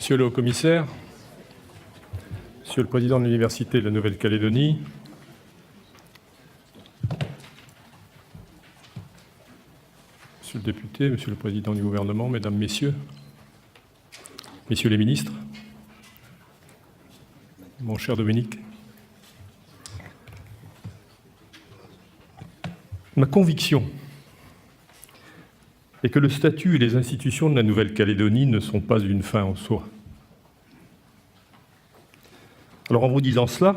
Monsieur le Haut-Commissaire, Monsieur le Président de l'Université de la Nouvelle-Calédonie, Monsieur le député, Monsieur le Président du Gouvernement, Mesdames, Messieurs, Messieurs les ministres, mon cher Dominique, ma conviction est que le statut et les institutions de la Nouvelle-Calédonie ne sont pas une fin en soi. Alors en vous disant cela,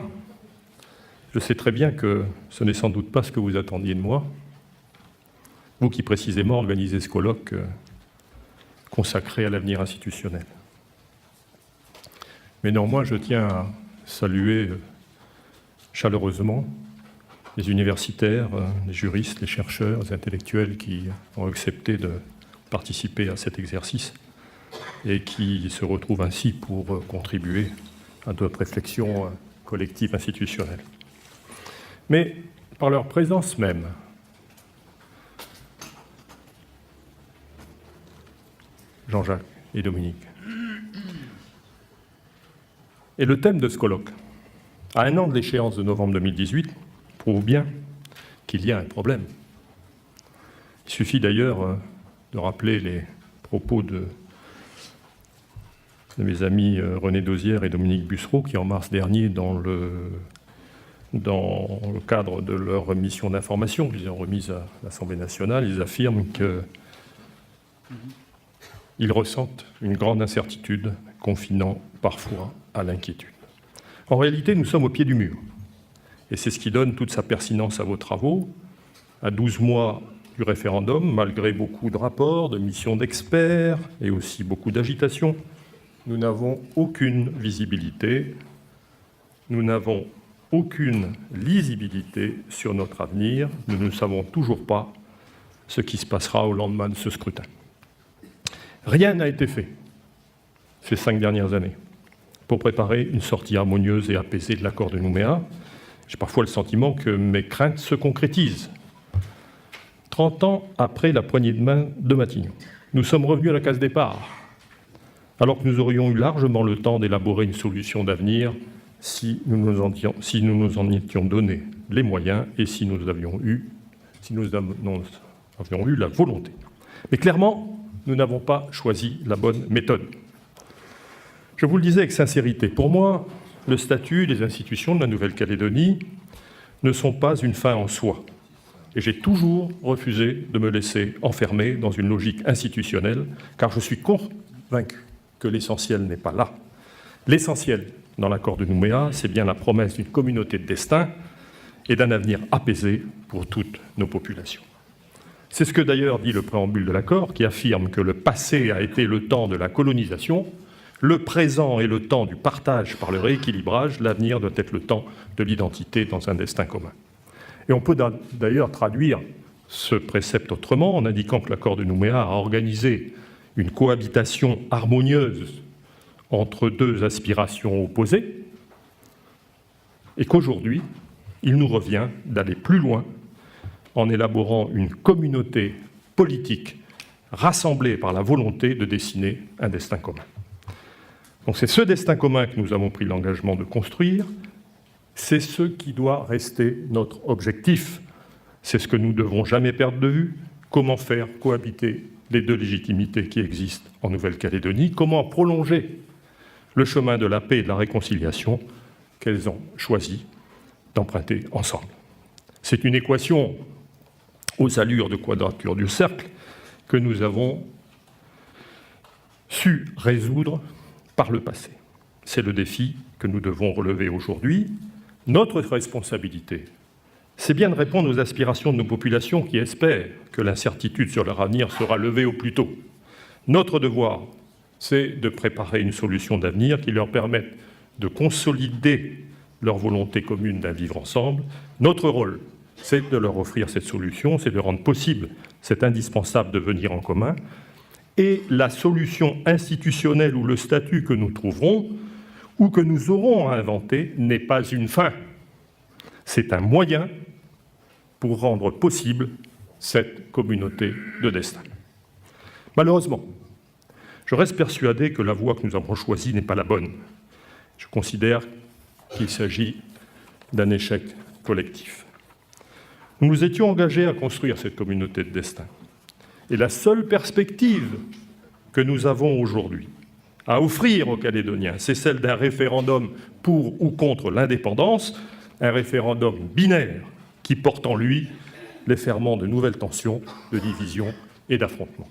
je sais très bien que ce n'est sans doute pas ce que vous attendiez de moi, vous qui précisément organisez ce colloque consacré à l'avenir institutionnel. Mais néanmoins, je tiens à saluer chaleureusement les universitaires, les juristes, les chercheurs, les intellectuels qui ont accepté de participer à cet exercice et qui se retrouvent ainsi pour contribuer à notre réflexion collective institutionnelle. Mais par leur présence même, Jean-Jacques et Dominique, et le thème de ce colloque, à un an de l'échéance de novembre 2018, prouve bien qu'il y a un problème. Il suffit d'ailleurs de rappeler les propos de mes amis René Dosière et Dominique Bussereau qui, en mars dernier, dans le cadre de leur mission d'information qu'ils ont remise à l'Assemblée nationale, ils affirment qu'ils ressentent une grande incertitude, confinant parfois à l'inquiétude. En réalité, nous sommes au pied du mur. Et c'est ce qui donne toute sa pertinence à vos travaux. À 12 mois du référendum, malgré beaucoup de rapports, de missions d'experts et aussi beaucoup d'agitation, nous n'avons aucune visibilité, nous n'avons aucune lisibilité sur notre avenir. Nous ne savons toujours pas ce qui se passera au lendemain de ce scrutin. Rien n'a été fait ces 5 dernières années pour préparer une sortie harmonieuse et apaisée de l'accord de Nouméa. J'ai parfois le sentiment que mes craintes se concrétisent. 30 ans après la poignée de main de Matignon, nous sommes revenus à la case départ, alors que nous aurions eu largement le temps d'élaborer une solution d'avenir si nous nous en étions donné les moyens et si nous avions eu la volonté. Mais clairement, nous n'avons pas choisi la bonne méthode. Je vous le disais avec sincérité, pour moi, le statut des institutions de la Nouvelle-Calédonie ne sont pas une fin en soi. Et j'ai toujours refusé de me laisser enfermer dans une logique institutionnelle, car je suis convaincu que l'essentiel n'est pas là. L'essentiel dans l'accord de Nouméa, c'est bien la promesse d'une communauté de destin et d'un avenir apaisé pour toutes nos populations. C'est ce que d'ailleurs dit le préambule de l'accord, qui affirme que le passé a été le temps de la colonisation, le présent est le temps du partage par le rééquilibrage, l'avenir doit être le temps de l'identité dans un destin commun. Et on peut d'ailleurs traduire ce précepte autrement en indiquant que l'accord de Nouméa a organisé une cohabitation harmonieuse entre deux aspirations opposées et qu'aujourd'hui, il nous revient d'aller plus loin en élaborant une communauté politique rassemblée par la volonté de dessiner un destin commun. Donc c'est ce destin commun que nous avons pris l'engagement de construire, c'est ce qui doit rester notre objectif, c'est ce que nous ne devons jamais perdre de vue, comment faire cohabiter les deux légitimités qui existent en Nouvelle-Calédonie, comment prolonger le chemin de la paix et de la réconciliation qu'elles ont choisi d'emprunter ensemble. C'est une équation aux allures de quadrature du cercle que nous avons su résoudre par le passé. C'est le défi que nous devons relever aujourd'hui. Notre responsabilité, c'est bien de répondre aux aspirations de nos populations qui espèrent que l'incertitude sur leur avenir sera levée au plus tôt. Notre devoir, c'est de préparer une solution d'avenir qui leur permette de consolider leur volonté commune d'un vivre ensemble. Notre rôle, c'est de leur offrir cette solution, c'est de rendre possible cet indispensable devenir en commun. Et la solution institutionnelle ou le statut que nous trouverons ou que nous aurons à inventer n'est pas une fin. C'est un moyen pour rendre possible cette communauté de destin. Malheureusement, Je reste persuadé que la voie que nous avons choisie n'est pas la bonne. Je considère qu'il s'agit d'un échec collectif. Nous nous étions engagés à construire cette communauté de destin. Et la seule perspective que nous avons aujourd'hui à offrir aux Calédoniens, c'est celle d'un référendum pour ou contre l'indépendance, un référendum binaire qui porte en lui les ferments de nouvelles tensions, de divisions et d'affrontements.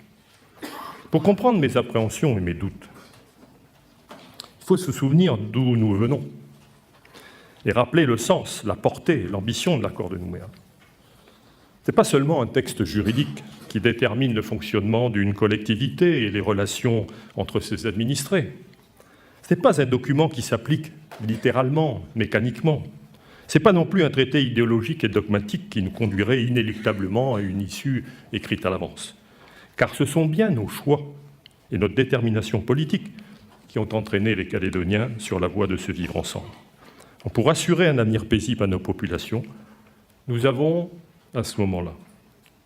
Pour comprendre mes appréhensions et mes doutes, il faut se souvenir d'où nous venons et rappeler le sens, la portée, l'ambition de l'accord de Nouméa. Ce n'est pas seulement un texte juridique qui détermine le fonctionnement d'une collectivité et les relations entre ses administrés. Ce n'est pas un document qui s'applique littéralement, mécaniquement. Ce n'est pas non plus un traité idéologique et dogmatique qui nous conduirait inéluctablement à une issue écrite à l'avance. Car ce sont bien nos choix et notre détermination politique qui ont entraîné les Calédoniens sur la voie de ce vivre ensemble. Pour assurer un avenir paisible à nos populations, nous avons, à ce moment-là,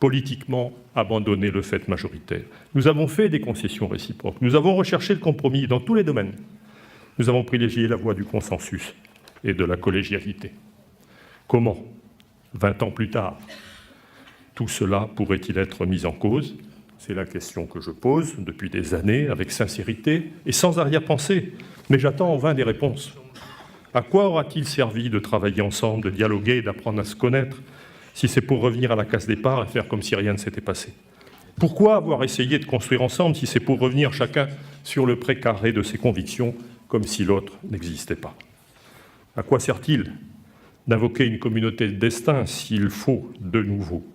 politiquement abandonné le fait majoritaire. Nous avons fait des concessions réciproques. Nous avons recherché le compromis dans tous les domaines. Nous avons privilégié la voie du consensus et de la collégialité. Comment, 20 ans plus tard, tout cela pourrait-il être mis en cause ? C'est la question que je pose depuis des années, avec sincérité et sans arrière-pensée. Mais j'attends en vain des réponses. À quoi aura-t-il servi de travailler ensemble, de dialoguer, d'apprendre à se connaître, si c'est pour revenir à la case départ et faire comme si rien ne s'était passé ? Pourquoi avoir essayé de construire ensemble si c'est pour revenir chacun sur le précaré de ses convictions, comme si l'autre n'existait pas ? À quoi sert-il d'invoquer une communauté de destin s'il faut de nouveau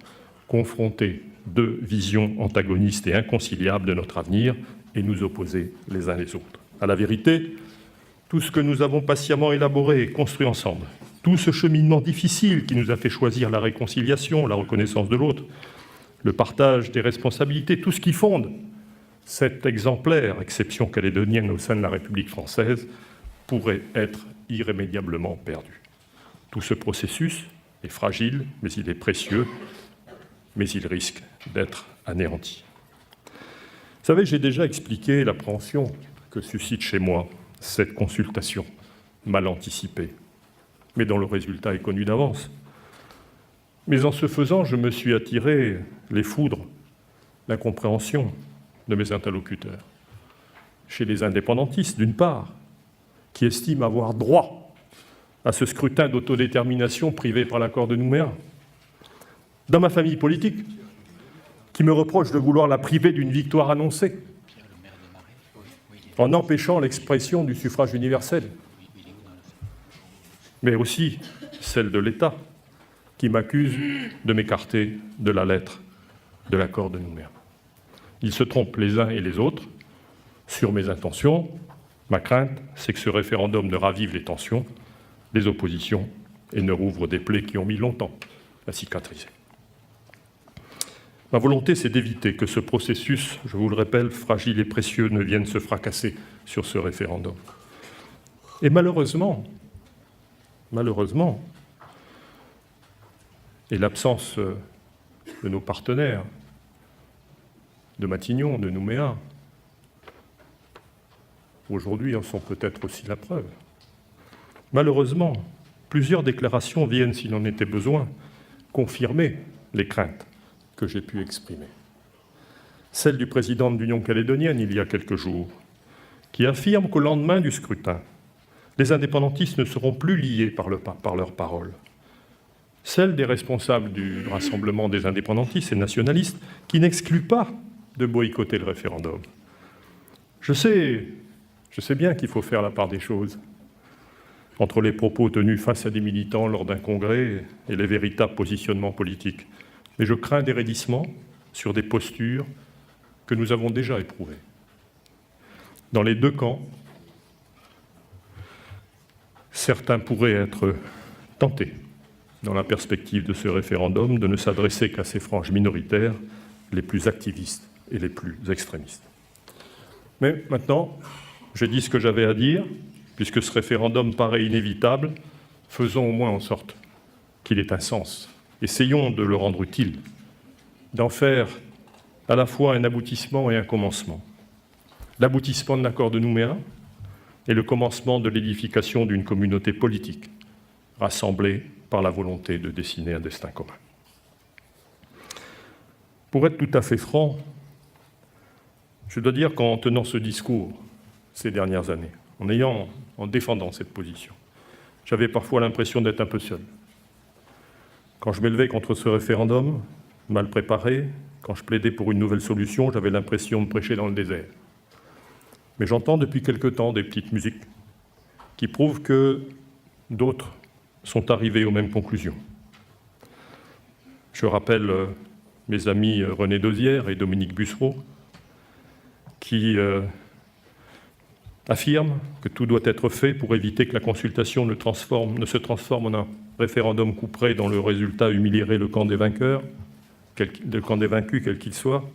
confronter deux visions antagonistes et inconciliables de notre avenir et nous opposer les uns les autres ? À la vérité, tout ce que nous avons patiemment élaboré et construit ensemble, tout ce cheminement difficile qui nous a fait choisir la réconciliation, la reconnaissance de l'autre, le partage des responsabilités, tout ce qui fonde cette exemplaire exception calédonienne au sein de la République française pourrait être irrémédiablement perdu. Tout ce processus est fragile, mais il est précieux, mais il risque d'être anéanti. Vous savez, j'ai déjà expliqué l'appréhension que suscite chez moi cette consultation mal anticipée, mais dont le résultat est connu d'avance. Mais en ce faisant, je me suis attiré les foudres, l'incompréhension de mes interlocuteurs. Chez les indépendantistes, d'une part, qui estiment avoir droit à ce scrutin d'autodétermination privé par l'accord de Nouméa. Dans ma famille politique, qui me reproche de vouloir la priver d'une victoire annoncée, en empêchant l'expression du suffrage universel, mais aussi celle de l'État, qui m'accuse de m'écarter de la lettre de l'accord de Nouméa. Ils se trompent les uns et les autres sur mes intentions. Ma crainte, c'est que ce référendum ne ravive les tensions, les oppositions, et ne rouvre des plaies qui ont mis longtemps à cicatriser. Ma volonté, c'est d'éviter que ce processus, je vous le rappelle, fragile et précieux, ne vienne se fracasser sur ce référendum. Et malheureusement, et l'absence de nos partenaires, de Matignon, de Nouméa, aujourd'hui en sont peut-être aussi la preuve. Malheureusement, plusieurs déclarations viennent, s'il en était besoin, confirmer les craintes que j'ai pu exprimer. Celle du président de l'Union calédonienne, il y a quelques jours, qui affirme qu'au lendemain du scrutin, les indépendantistes ne seront plus liés par leurs paroles. Celle des responsables du Rassemblement des indépendantistes et nationalistes, qui n'exclut pas de boycotter le référendum. Je sais bien qu'il faut faire la part des choses entre les propos tenus face à des militants lors d'un congrès et les véritables positionnements politiques. Mais je crains des raidissements sur des postures que nous avons déjà éprouvées. Dans les deux camps, certains pourraient être tentés, dans la perspective de ce référendum, de ne s'adresser qu'à ces franges minoritaires, les plus activistes et les plus extrémistes. Mais maintenant, j'ai dit ce que j'avais à dire, puisque ce référendum paraît inévitable, faisons au moins en sorte qu'il ait un sens. Essayons de le rendre utile, d'en faire à la fois un aboutissement et un commencement. l'aboutissement de l'accord de Nouméa et le commencement de l'édification d'une communauté politique rassemblée par la volonté de dessiner un destin commun. Pour être tout à fait franc, je dois dire qu'en tenant ce discours ces dernières années, en défendant cette position, j'avais parfois l'impression d'être un peu seul. Quand je m'élevais contre ce référendum, mal préparé, quand je plaidais pour une nouvelle solution, j'avais l'impression de prêcher dans le désert. Mais j'entends depuis quelque temps des petites musiques qui prouvent que d'autres sont arrivés aux mêmes conclusions. Je rappelle mes amis René Dosière et Dominique Bussereau qui affirment que tout doit être fait pour éviter que la consultation ne se transforme en un référendum couperet dont le résultat humilierait le camp des vainqueurs, le camp des vaincus, quel qu'il soit.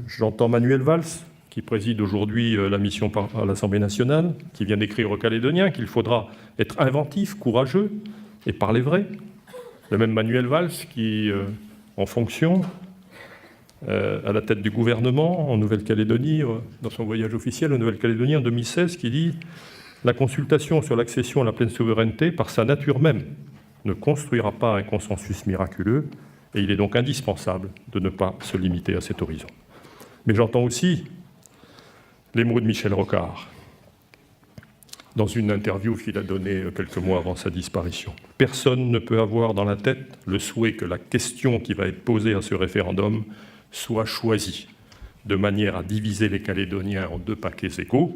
J'entends Manuel Valls, qui préside aujourd'hui la mission à l'Assemblée nationale, qui vient d'écrire aux Calédoniens qu'il faudra être inventif, courageux et parler vrai. Le même Manuel Valls qui, en fonction, à la tête du gouvernement en Nouvelle-Calédonie, dans son voyage officiel en Nouvelle-Calédonie en 2016, qui dit « La consultation sur l'accession à la pleine souveraineté, par sa nature même, ne construira pas un consensus miraculeux et il est donc indispensable de ne pas se limiter à cet horizon. » Mais j'entends aussi les mots de Michel Rocard, dans une interview qu'il a donnée quelques mois avant sa disparition. « Personne ne peut avoir dans la tête le souhait que la question qui va être posée à ce référendum soit choisie de manière à diviser les Calédoniens en deux paquets égaux,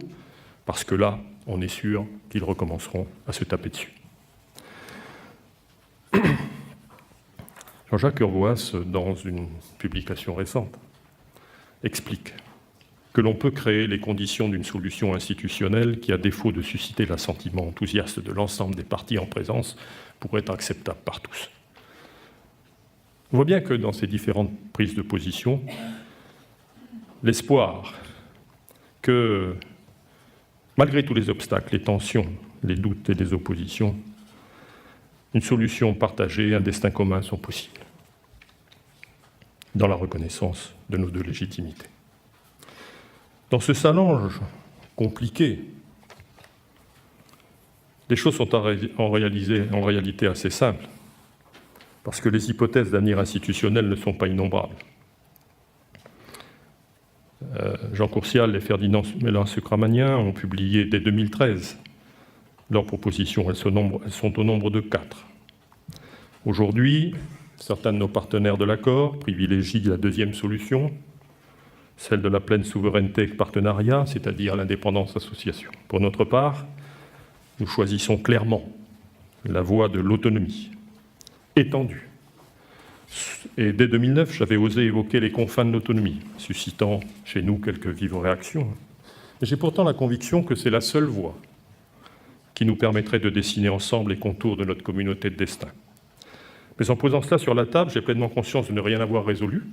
parce que là, on est sûr qu'ils recommenceront à se taper dessus. » Jean-Jacques Urvoas, dans une publication récente, explique que l'on peut créer les conditions d'une solution institutionnelle qui, à défaut de susciter l'assentiment enthousiaste de l'ensemble des partis en présence, pourrait être acceptable par tous. On voit bien que dans ces différentes prises de position, l'espoir que, malgré tous les obstacles, les tensions, les doutes et les oppositions, une solution partagée, un destin commun sont possibles, dans la reconnaissance de nos deux légitimités. Dans ce challenge compliqué, les choses sont en réalité assez simples, parce que les hypothèses d'avenir institutionnel ne sont pas innombrables. Jean Courcial et Ferdinand Mélin-Sucramagnin ont publié dès 2013 leurs propositions. Elles sont au nombre de 4. Aujourd'hui, certains de nos partenaires de l'accord privilégient la deuxième solution, celle de la pleine souveraineté et partenariat, c'est-à-dire l'indépendance-association. Pour notre part, nous choisissons clairement la voie de l'autonomie étendue. Et dès 2009, j'avais osé évoquer les confins de l'autonomie, suscitant chez nous quelques vives réactions. J'ai pourtant la conviction que c'est la seule voie qui nous permettrait de dessiner ensemble les contours de notre communauté de destin. Mais en posant cela sur la table, j'ai pleinement conscience de ne rien avoir résolu.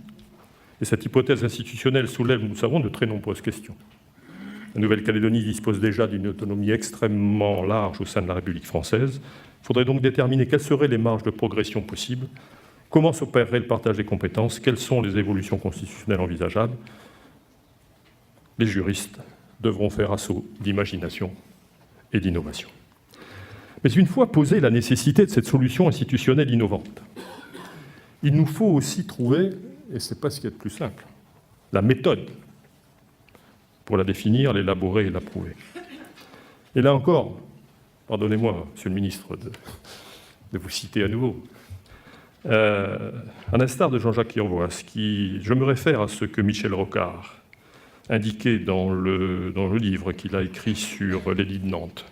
Et cette hypothèse institutionnelle soulève, nous le savons, de très nombreuses questions. La Nouvelle-Calédonie dispose déjà d'une autonomie extrêmement large au sein de la République française. Il faudrait donc déterminer quelles seraient les marges de progression possibles, comment s'opérerait le partage des compétences, quelles sont les évolutions constitutionnelles envisageables. Les juristes devront faire assaut d'imagination et d'innovation. Mais une fois posée la nécessité de cette solution institutionnelle innovante, il nous faut aussi trouver, et ce n'est pas ce qu'il y a de plus simple, la méthode pour la définir, l'élaborer et l'approuver. Et là encore, pardonnez-moi, Monsieur le ministre, de vous citer à nouveau, à l'instar de Jean-Jacques Urvoas, je me réfère à ce que Michel Rocard indiquait dans le livre qu'il a écrit sur l'édit de Nantes,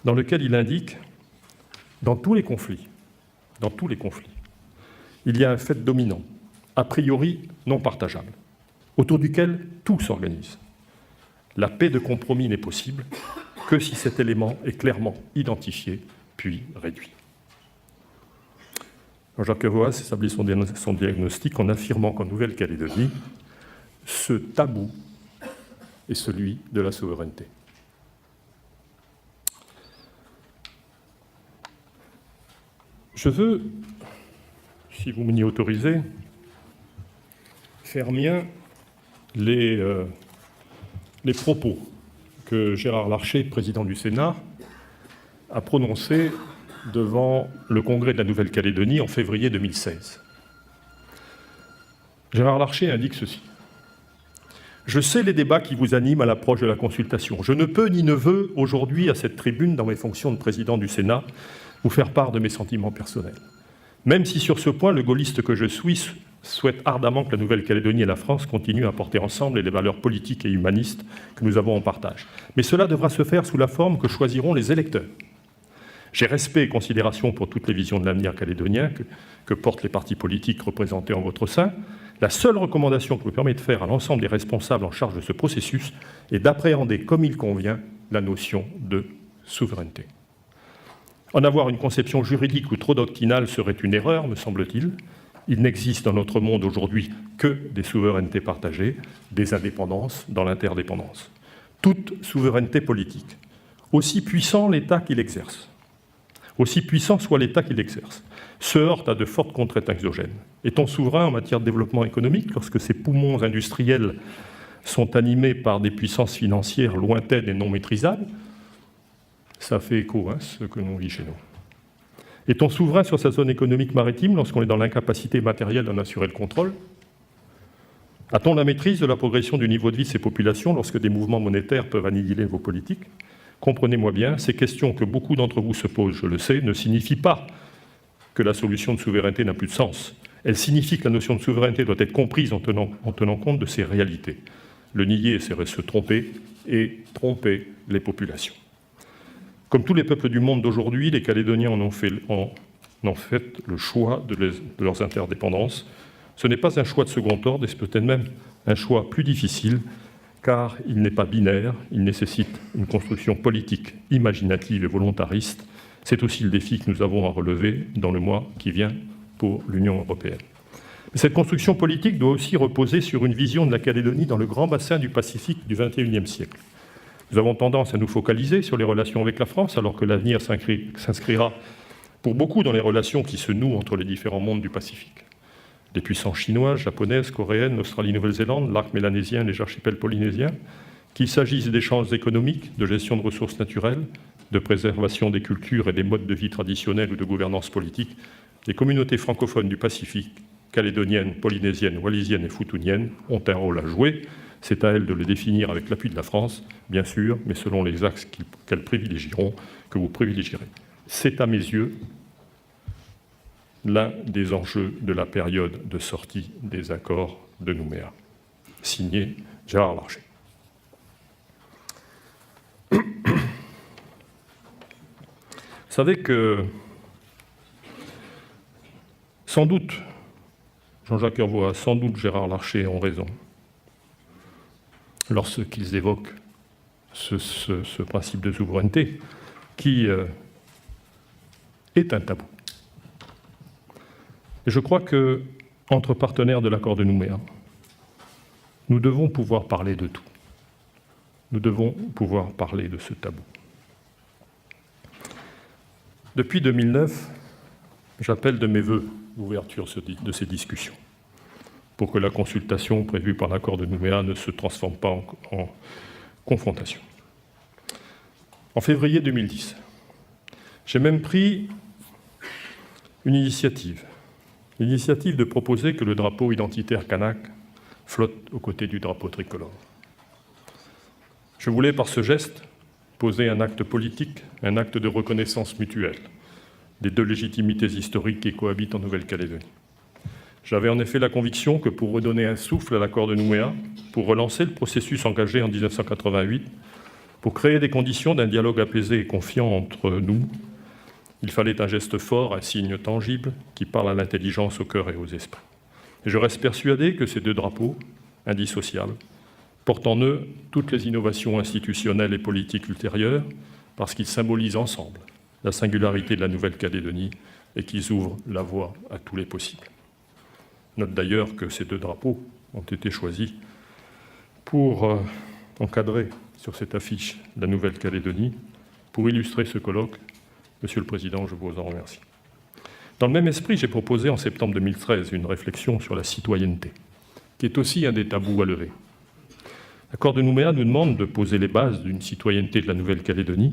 dans lequel il indique, dans tous les conflits, il y a un fait dominant, a priori non partageable, autour duquel tout s'organise. La paix de compromis n'est possible que si cet élément est clairement identifié, puis réduit. Jean-Jacques Urvoas établit son diagnostic en affirmant qu'en Nouvelle-Calédonie, ce tabou est celui de la souveraineté. Je veux, si vous m'y autorisez, faire mien les les propos que Gérard Larcher, président du Sénat, a prononcés devant le Congrès de la Nouvelle-Calédonie en février 2016. Gérard Larcher indique ceci. « Je sais les débats qui vous animent à l'approche de la consultation. Je ne peux ni ne veux aujourd'hui à cette tribune, dans mes fonctions de président du Sénat, vous faire part de mes sentiments personnels. Même si sur ce point, le gaulliste que je suis souhaite ardemment que la Nouvelle-Calédonie et la France continuent à porter ensemble les valeurs politiques et humanistes que nous avons en partage. Mais cela devra se faire sous la forme que choisiront les électeurs. J'ai respect et considération pour toutes les visions de l'avenir calédonien que portent les partis politiques représentés en votre sein. La seule recommandation que je me permets de faire à l'ensemble des responsables en charge de ce processus est d'appréhender comme il convient la notion de souveraineté. En avoir une conception juridique ou trop doctrinale serait une erreur, me semble-t-il. Il n'existe dans notre monde aujourd'hui que des souverainetés partagées, des indépendances dans l'interdépendance. Toute souveraineté politique, aussi puissant l'État qu'il exerce, aussi puissant soit l'État qu'il exerce, se heurte à de fortes contraintes exogènes. Est-on souverain en matière de développement économique lorsque ses poumons industriels sont animés par des puissances financières lointaines et non maîtrisables? Ça fait écho, ce que l'on vit chez nous. Est-on souverain sur sa zone économique maritime lorsqu'on est dans l'incapacité matérielle d'en assurer le contrôle? A-t-on la maîtrise de la progression du niveau de vie de ces populations lorsque des mouvements monétaires peuvent annihiler vos politiques? Comprenez-moi bien, ces questions que beaucoup d'entre vous se posent, je le sais, ne signifient pas que la solution de souveraineté n'a plus de sens. Elles signifient que la notion de souveraineté doit être comprise en tenant compte de ces réalités. Le nier serait se tromper et tromper les populations. Comme tous les peuples du monde d'aujourd'hui, les Calédoniens en ont fait le choix de leurs interdépendances. Ce n'est pas un choix de second ordre, et c'est peut-être même un choix plus difficile, car il n'est pas binaire, il nécessite une construction politique imaginative et volontariste. C'est aussi le défi que nous avons à relever dans le mois qui vient pour l'Union européenne. Mais cette construction politique doit aussi reposer sur une vision de la Calédonie dans le grand bassin du Pacifique du XXIe siècle. Nous avons tendance à nous focaliser sur les relations avec la France, alors que l'avenir s'inscrira pour beaucoup dans les relations qui se nouent entre les différents mondes du Pacifique. Les puissances chinoises, japonaises, coréennes, Australie-Nouvelle-Zélande, l'arc mélanésien, les archipels polynésiens, qu'il s'agisse d'échanges économiques, de gestion de ressources naturelles, de préservation des cultures et des modes de vie traditionnels ou de gouvernance politique, les communautés francophones du Pacifique, calédoniennes, polynésiennes, wallisiennes et futuniennes, ont un rôle à jouer. C'est à elles de le définir avec l'appui de la France, bien sûr, mais selon les axes qu'elles privilégieront, que vous privilégierez. C'est à mes yeux l'un des enjeux de la période de sortie des accords de Nouméa. Signé Gérard Larcher. Vous savez que, sans doute, Jean-Jacques Hervois, sans doute Gérard Larcher ont raison lorsqu'ils évoquent ce principe de souveraineté qui est un tabou. Et je crois qu'entre partenaires de l'accord de Nouméa, nous devons pouvoir parler de tout. Nous devons pouvoir parler de ce tabou. Depuis 2009, j'appelle de mes vœux l'ouverture de ces discussions pour que la consultation prévue par l'accord de Nouméa ne se transforme pas en confrontation. En février 2010, j'ai même pris une initiative de proposer que le drapeau identitaire kanak flotte aux côtés du drapeau tricolore. Je voulais, par ce geste, poser un acte politique, un acte de reconnaissance mutuelle des deux légitimités historiques qui cohabitent en Nouvelle-Calédonie. J'avais en effet la conviction que pour redonner un souffle à l'accord de Nouméa, pour relancer le processus engagé en 1988, pour créer des conditions d'un dialogue apaisé et confiant entre nous, il fallait un geste fort, un signe tangible qui parle à l'intelligence, au cœur et aux esprits. Et je reste persuadé que ces deux drapeaux, indissociables, portent en eux toutes les innovations institutionnelles et politiques ultérieures, parce qu'ils symbolisent ensemble la singularité de la Nouvelle-Calédonie et qu'ils ouvrent la voie à tous les possibles. Note d'ailleurs que ces deux drapeaux ont été choisis pour encadrer sur cette affiche la Nouvelle-Calédonie. Pour illustrer ce colloque, Monsieur le Président, je vous en remercie. Dans le même esprit, j'ai proposé en septembre 2013 une réflexion sur la citoyenneté, qui est aussi un des tabous à lever. L'accord de Nouméa nous demande de poser les bases d'une citoyenneté de la Nouvelle-Calédonie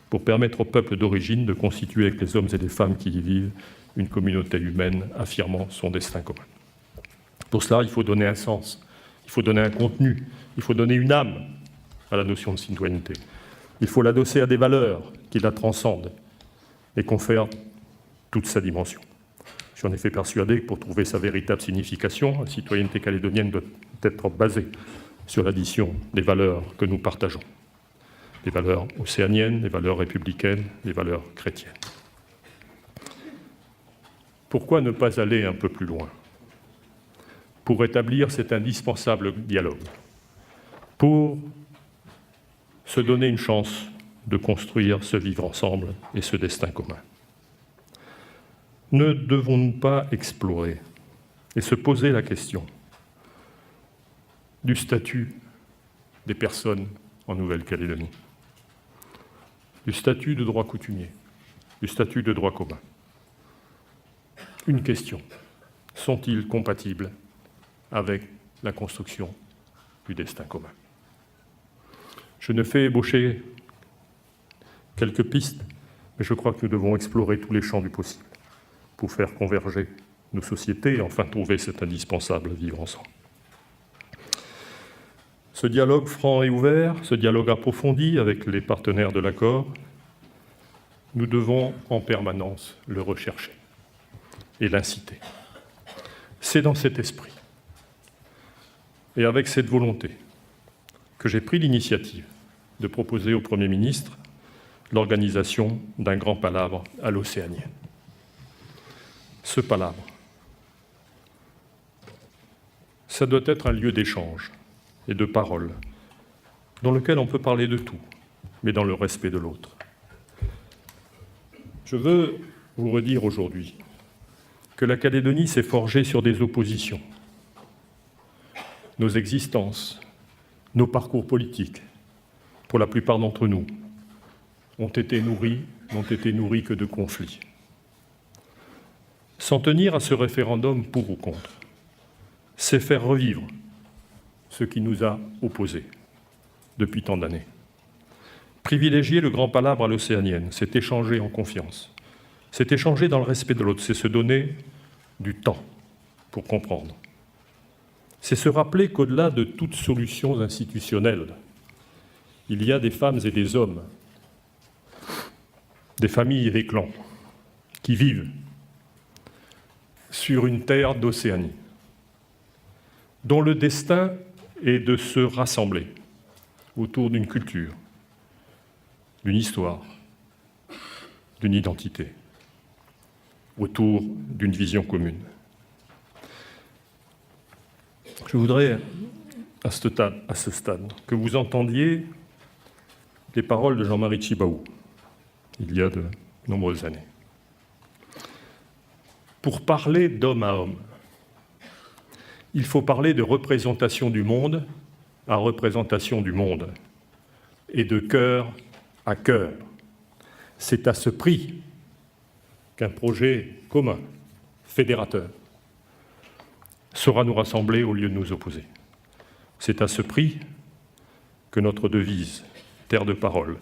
pour permettre aux peuples d'origine de constituer avec les hommes et les femmes qui y vivent une communauté humaine affirmant son destin commun. Pour cela, il faut donner un sens, il faut donner un contenu, il faut donner une âme à la notion de citoyenneté. Il faut l'adosser à des valeurs qui la transcendent et confèrent toute sa dimension. Je suis en effet persuadé que pour trouver sa véritable signification, la citoyenneté calédonienne doit être basée sur l'addition des valeurs que nous partageons. Les valeurs océaniennes, les valeurs républicaines, les valeurs chrétiennes. Pourquoi ne pas aller un peu plus loin? Pour établir cet indispensable dialogue, pour se donner une chance de construire ce vivre ensemble et ce destin commun. Ne devons-nous pas explorer et se poser la question du statut des personnes en Nouvelle-Calédonie, du statut de droit coutumier, du statut de droit commun? Une question, sont-ils compatibles avec la construction du destin commun? Je ne fais ébaucher quelques pistes, mais je crois que nous devons explorer tous les champs du possible pour faire converger nos sociétés et enfin trouver cet indispensable vivre ensemble. Ce dialogue franc et ouvert, ce dialogue approfondi avec les partenaires de l'accord, nous devons en permanence le rechercher et l'inciter. C'est dans cet esprit et avec cette volonté que j'ai pris l'initiative de proposer au Premier ministre l'organisation d'un grand palabre à l'Océanienne. Ce palabre, ça doit être un lieu d'échange et de parole, dans lequel on peut parler de tout, mais dans le respect de l'autre. Je veux vous redire aujourd'hui que la Calédonie s'est forgée sur des oppositions. Nos existences, nos parcours politiques, pour la plupart d'entre nous, n'ont été nourris que de conflits. S'en tenir à ce référendum pour ou contre, c'est faire revivre ce qui nous a opposés depuis tant d'années. Privilégier le grand palabre à l'Océanienne, c'est échanger en confiance, c'est échanger dans le respect de l'autre, c'est se donner du temps pour comprendre. C'est se rappeler qu'au-delà de toute solution institutionnelle, il y a des femmes et des hommes, des familles et des clans qui vivent sur une terre d'Océanie, dont le destin est de se rassembler autour d'une culture, d'une histoire, d'une identité, autour d'une vision commune. Je voudrais, à ce stade, que vous entendiez les paroles de Jean-Marie Tjibaou, il y a de nombreuses années. Pour parler d'homme à homme, il faut parler de représentation du monde à représentation du monde et de cœur à cœur. C'est à ce prix qu'un projet commun, fédérateur, saura nous rassembler au lieu de nous opposer. C'est à ce prix que notre devise, terre de parole,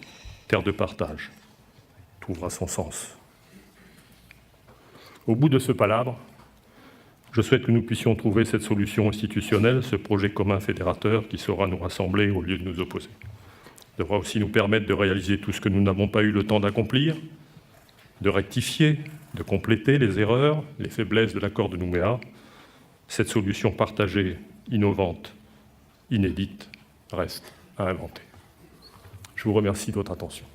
terre de partage, trouvera son sens. Au bout de ce palabre, je souhaite que nous puissions trouver cette solution institutionnelle, ce projet commun fédérateur qui saura nous rassembler au lieu de nous opposer. Il devra aussi nous permettre de réaliser tout ce que nous n'avons pas eu le temps d'accomplir, de rectifier, de compléter les erreurs, les faiblesses de l'accord de Nouméa. Cette solution partagée, innovante, inédite, reste à inventer. Je vous remercie de votre attention.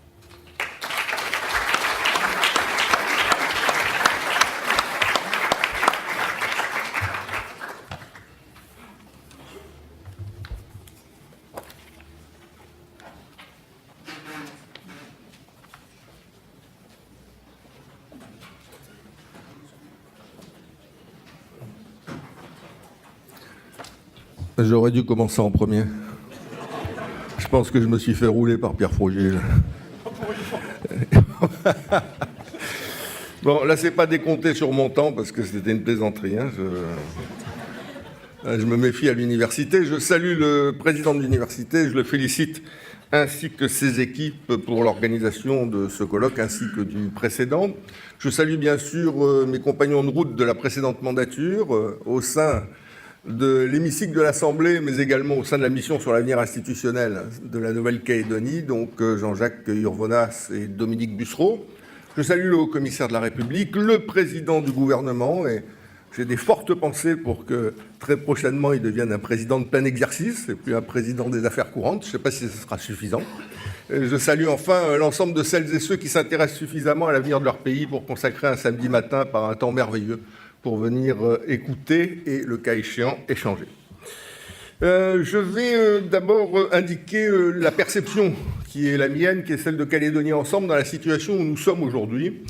J'aurais dû commencer en premier. Je pense que je me suis fait rouler par Pierre Frogier. Bon, là, c'est pas décompté sur mon temps parce que c'était une plaisanterie. Hein. Je me méfie à l'université. Je salue le président de l'université, je le félicite, ainsi que ses équipes pour l'organisation de ce colloque, ainsi que du précédent. Je salue bien sûr mes compagnons de route de la précédente mandature, au sein de l'hémicycle de l'Assemblée, mais également au sein de la mission sur l'avenir institutionnel de la Nouvelle-Calédonie, donc Jean-Jacques Urvonas et Dominique Bussereau. Je salue le haut-commissaire de la République, le président du gouvernement, et j'ai des fortes pensées pour que très prochainement il devienne un président de plein exercice et puis un président des affaires courantes. Je ne sais pas si ce sera suffisant. Et je salue enfin l'ensemble de celles et ceux qui s'intéressent suffisamment à l'avenir de leur pays pour consacrer un samedi matin par un temps merveilleux pour venir écouter et, le cas échéant, échanger. Je vais d'abord indiquer la perception qui est la mienne, qui est celle de Calédonie Ensemble, dans la situation où nous sommes aujourd'hui.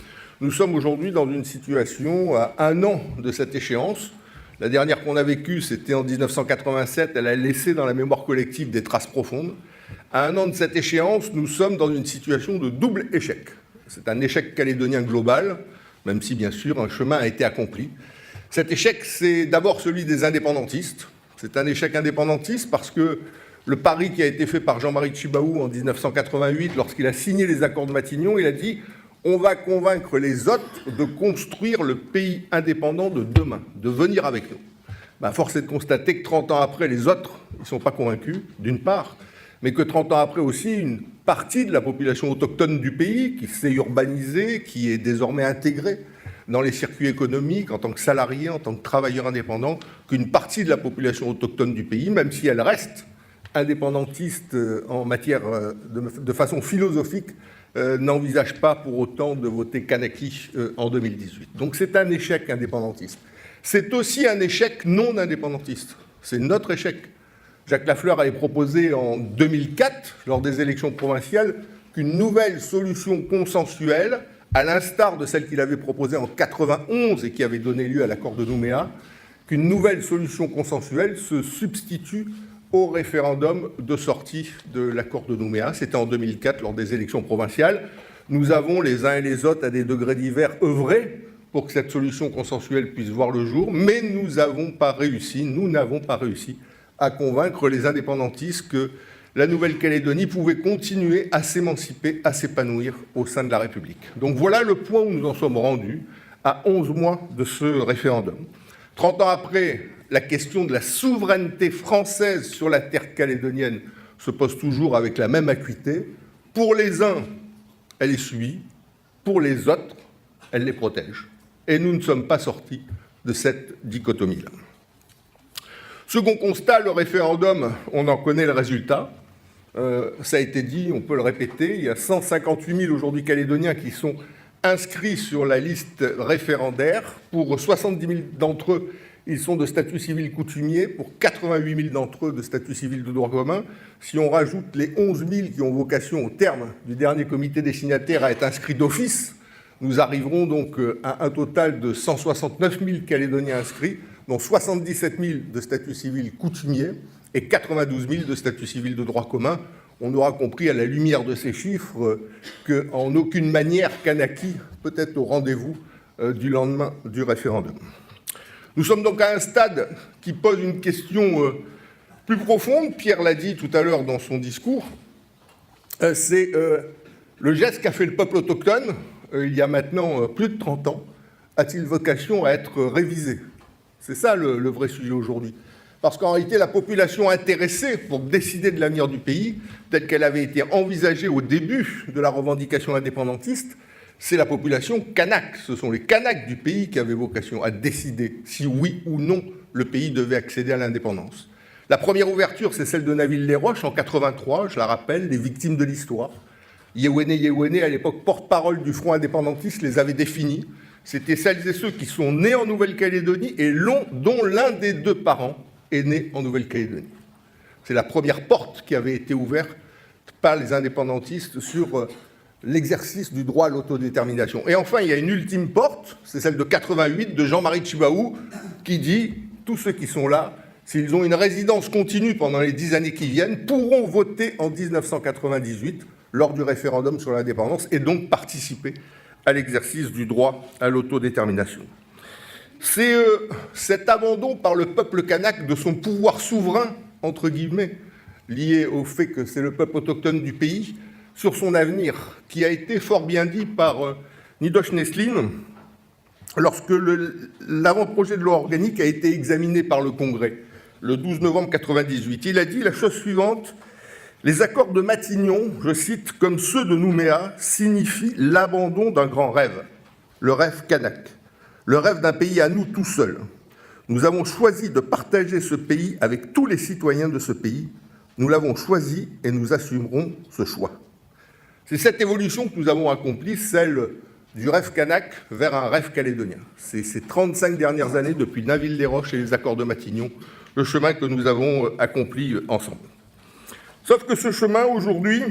Nous sommes aujourd'hui dans une situation à 1 an de cette échéance. La dernière qu'on a vécue, c'était en 1987. Elle a laissé dans la mémoire collective des traces profondes. À 1 an de cette échéance, nous sommes dans une situation de double échec. C'est un échec calédonien global, même si, bien sûr, un chemin a été accompli. Cet échec, c'est d'abord celui des indépendantistes. C'est un échec indépendantiste parce que le pari qui a été fait par Jean-Marie Tjibaou en 1988, lorsqu'il a signé les accords de Matignon, il a dit « On va convaincre les autres de construire le pays indépendant de demain, de venir avec nous. » Force est de constater que 30 ans après, les autres, ils ne sont pas convaincus, d'une part, mais que 30 ans après aussi, une partie de la population autochtone du pays, qui s'est urbanisée, qui est désormais intégrée dans les circuits économiques, en tant que salariés, en tant que travailleurs indépendants, qu'une partie de la population autochtone du pays, même si elle reste indépendantiste en matière de façon philosophique, n'envisage pas pour autant de voter Kanaki en 2018. Donc c'est un échec indépendantiste. C'est aussi un échec non indépendantiste. C'est notre échec. Jacques Lafleur avait proposé en 2004, lors des élections provinciales, qu'une nouvelle solution consensuelle, à l'instar de celle qu'il avait proposée en 91 et qui avait donné lieu à l'accord de Nouméa, qu'une nouvelle solution consensuelle se substitue au référendum de sortie de l'accord de Nouméa. C'était en 2004, lors des élections provinciales. Nous avons, les uns et les autres, à des degrés divers, œuvré pour que cette solution consensuelle puisse voir le jour, mais nous n'avons pas réussi à convaincre les indépendantistes que la Nouvelle-Calédonie pouvait continuer à s'émanciper, à s'épanouir au sein de la République. Donc voilà le point où nous en sommes rendus à 11 mois de ce référendum. 30 ans après, la question de la souveraineté française sur la terre calédonienne se pose toujours avec la même acuité. Pour les uns, elle est subie, pour les autres, elle les protège. Et nous ne sommes pas sortis de cette dichotomie-là. Second constat, le référendum, on en connaît le résultat. Ça a été dit, on peut le répéter, il y a 158 000 aujourd'hui Calédoniens qui sont inscrits sur la liste référendaire. Pour 70 000 d'entre eux, ils sont de statut civil coutumier, pour 88 000 d'entre eux de statut civil de droit commun. Si on rajoute les 11 000 qui ont vocation au terme du dernier comité des signataires à être inscrits d'office, nous arriverons donc à un total de 169 000 Calédoniens inscrits, dont 77 000 de statut civil coutumier et 92 000 de statut civil de droit commun. On aura compris à la lumière de ces chiffres qu'en aucune manière Kanaki peut être au rendez-vous du lendemain du référendum. Nous sommes donc à un stade qui pose une question plus profonde. Pierre l'a dit tout à l'heure dans son discours. C'est le geste qu'a fait le peuple autochtone il y a maintenant plus de 30 ans. A-t-il vocation à être révisé ? C'est ça le vrai sujet aujourd'hui. Parce qu'en réalité, la population intéressée pour décider de l'avenir du pays, telle qu'elle avait été envisagée au début de la revendication indépendantiste, c'est la population kanak. Ce sont les Kanaks du pays qui avaient vocation à décider si oui ou non le pays devait accéder à l'indépendance. La première ouverture, c'est celle de Naville-les-Roches en 83, je la rappelle, les victimes de l'histoire. Yewene, à l'époque porte-parole du Front indépendantiste, les avait définis. C'était celles et ceux qui sont nés en Nouvelle-Calédonie et dont l'un des deux parents est né en Nouvelle-Calédonie. C'est la première porte qui avait été ouverte par les indépendantistes sur l'exercice du droit à l'autodétermination. Et enfin, il y a une ultime porte, c'est celle de 88, de Jean-Marie Tjibaou, qui dit « Tous ceux qui sont là, s'ils ont une résidence continue pendant les 10 années qui viennent, pourront voter en 1998 lors du référendum sur l'indépendance et donc participer à l'exercice du droit à l'autodétermination. » C'est cet abandon par le peuple kanak de son pouvoir souverain, entre guillemets, lié au fait que c'est le peuple autochtone du pays, sur son avenir, qui a été fort bien dit par Nidosh Neslin lorsque l'avant-projet de loi organique a été examiné par le Congrès le 12 novembre 1998. Il a dit la chose suivante: les accords de Matignon, je cite, comme ceux de Nouméa, signifient l'abandon d'un grand rêve, le rêve kanak, le rêve d'un pays à nous tout seuls. Nous avons choisi de partager ce pays avec tous les citoyens de ce pays. Nous l'avons choisi et nous assumerons ce choix. C'est cette évolution que nous avons accomplie, celle du rêve kanak vers un rêve calédonien. C'est ces 35 dernières années, depuis Nainville-les-Roches et les accords de Matignon, le chemin que nous avons accompli ensemble. Sauf que ce chemin, aujourd'hui,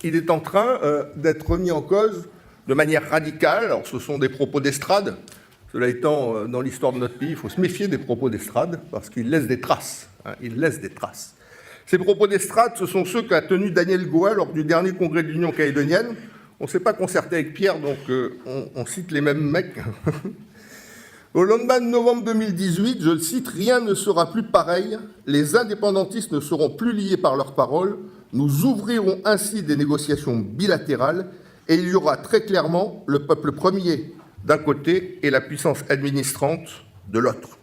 il est en train d'être remis en cause de manière radicale. Alors, ce sont des propos d'estrade. Cela étant, dans l'histoire de notre pays, il faut se méfier des propos d'estrade, parce qu'ils laissent des traces. Ils laissent des traces. Ces propos d'estrade, ce sont ceux qu'a tenus Daniel Goa lors du dernier congrès de l'Union calédonienne. On ne s'est pas concerté avec Pierre, donc on cite les mêmes mecs. Au lendemain de novembre 2018, je le cite, « Rien ne sera plus pareil, les indépendantistes ne seront plus liés par leurs paroles, nous ouvrirons ainsi des négociations bilatérales et il y aura très clairement le peuple premier d'un côté et la puissance administrante de l'autre. »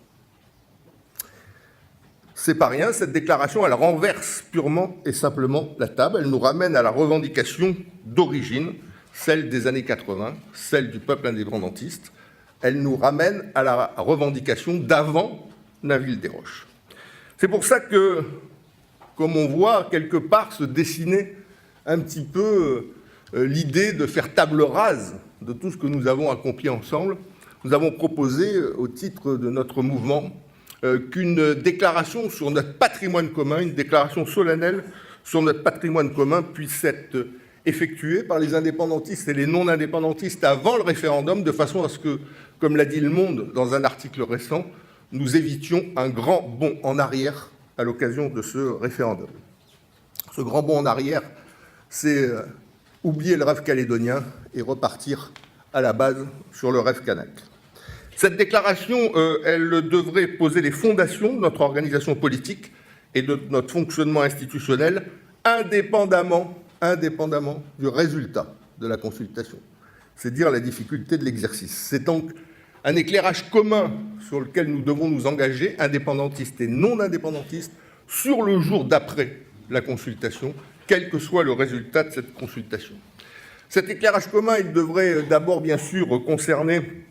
C'est pas rien, cette déclaration, elle renverse purement et simplement la table, elle nous ramène à la revendication d'origine, celle des années 80, celle du peuple indépendantiste. Elle nous ramène à la revendication d'avant Nainville-des-Roches. C'est pour ça que, comme on voit quelque part se dessiner un petit peu l'idée de faire table rase de tout ce que nous avons accompli ensemble, nous avons proposé, au titre de notre mouvement, qu'une déclaration sur notre patrimoine commun, une déclaration solennelle sur notre patrimoine commun puisse être effectuée par les indépendantistes et les non-indépendantistes avant le référendum, de façon à ce que, comme l'a dit Le Monde dans un article récent, nous évitions un grand bond en arrière à l'occasion de ce référendum. Ce grand bond en arrière, c'est oublier le rêve calédonien et repartir à la base sur le rêve kanak. Cette déclaration, elle devrait poser les fondations de notre organisation politique et de notre fonctionnement institutionnel, indépendamment du résultat de la consultation. C'est dire la difficulté de l'exercice. C'est donc un éclairage commun sur lequel nous devons nous engager, indépendantistes et non indépendantistes, sur le jour d'après la consultation, quel que soit le résultat de cette consultation. Cet éclairage commun, il devrait d'abord, bien sûr, concerner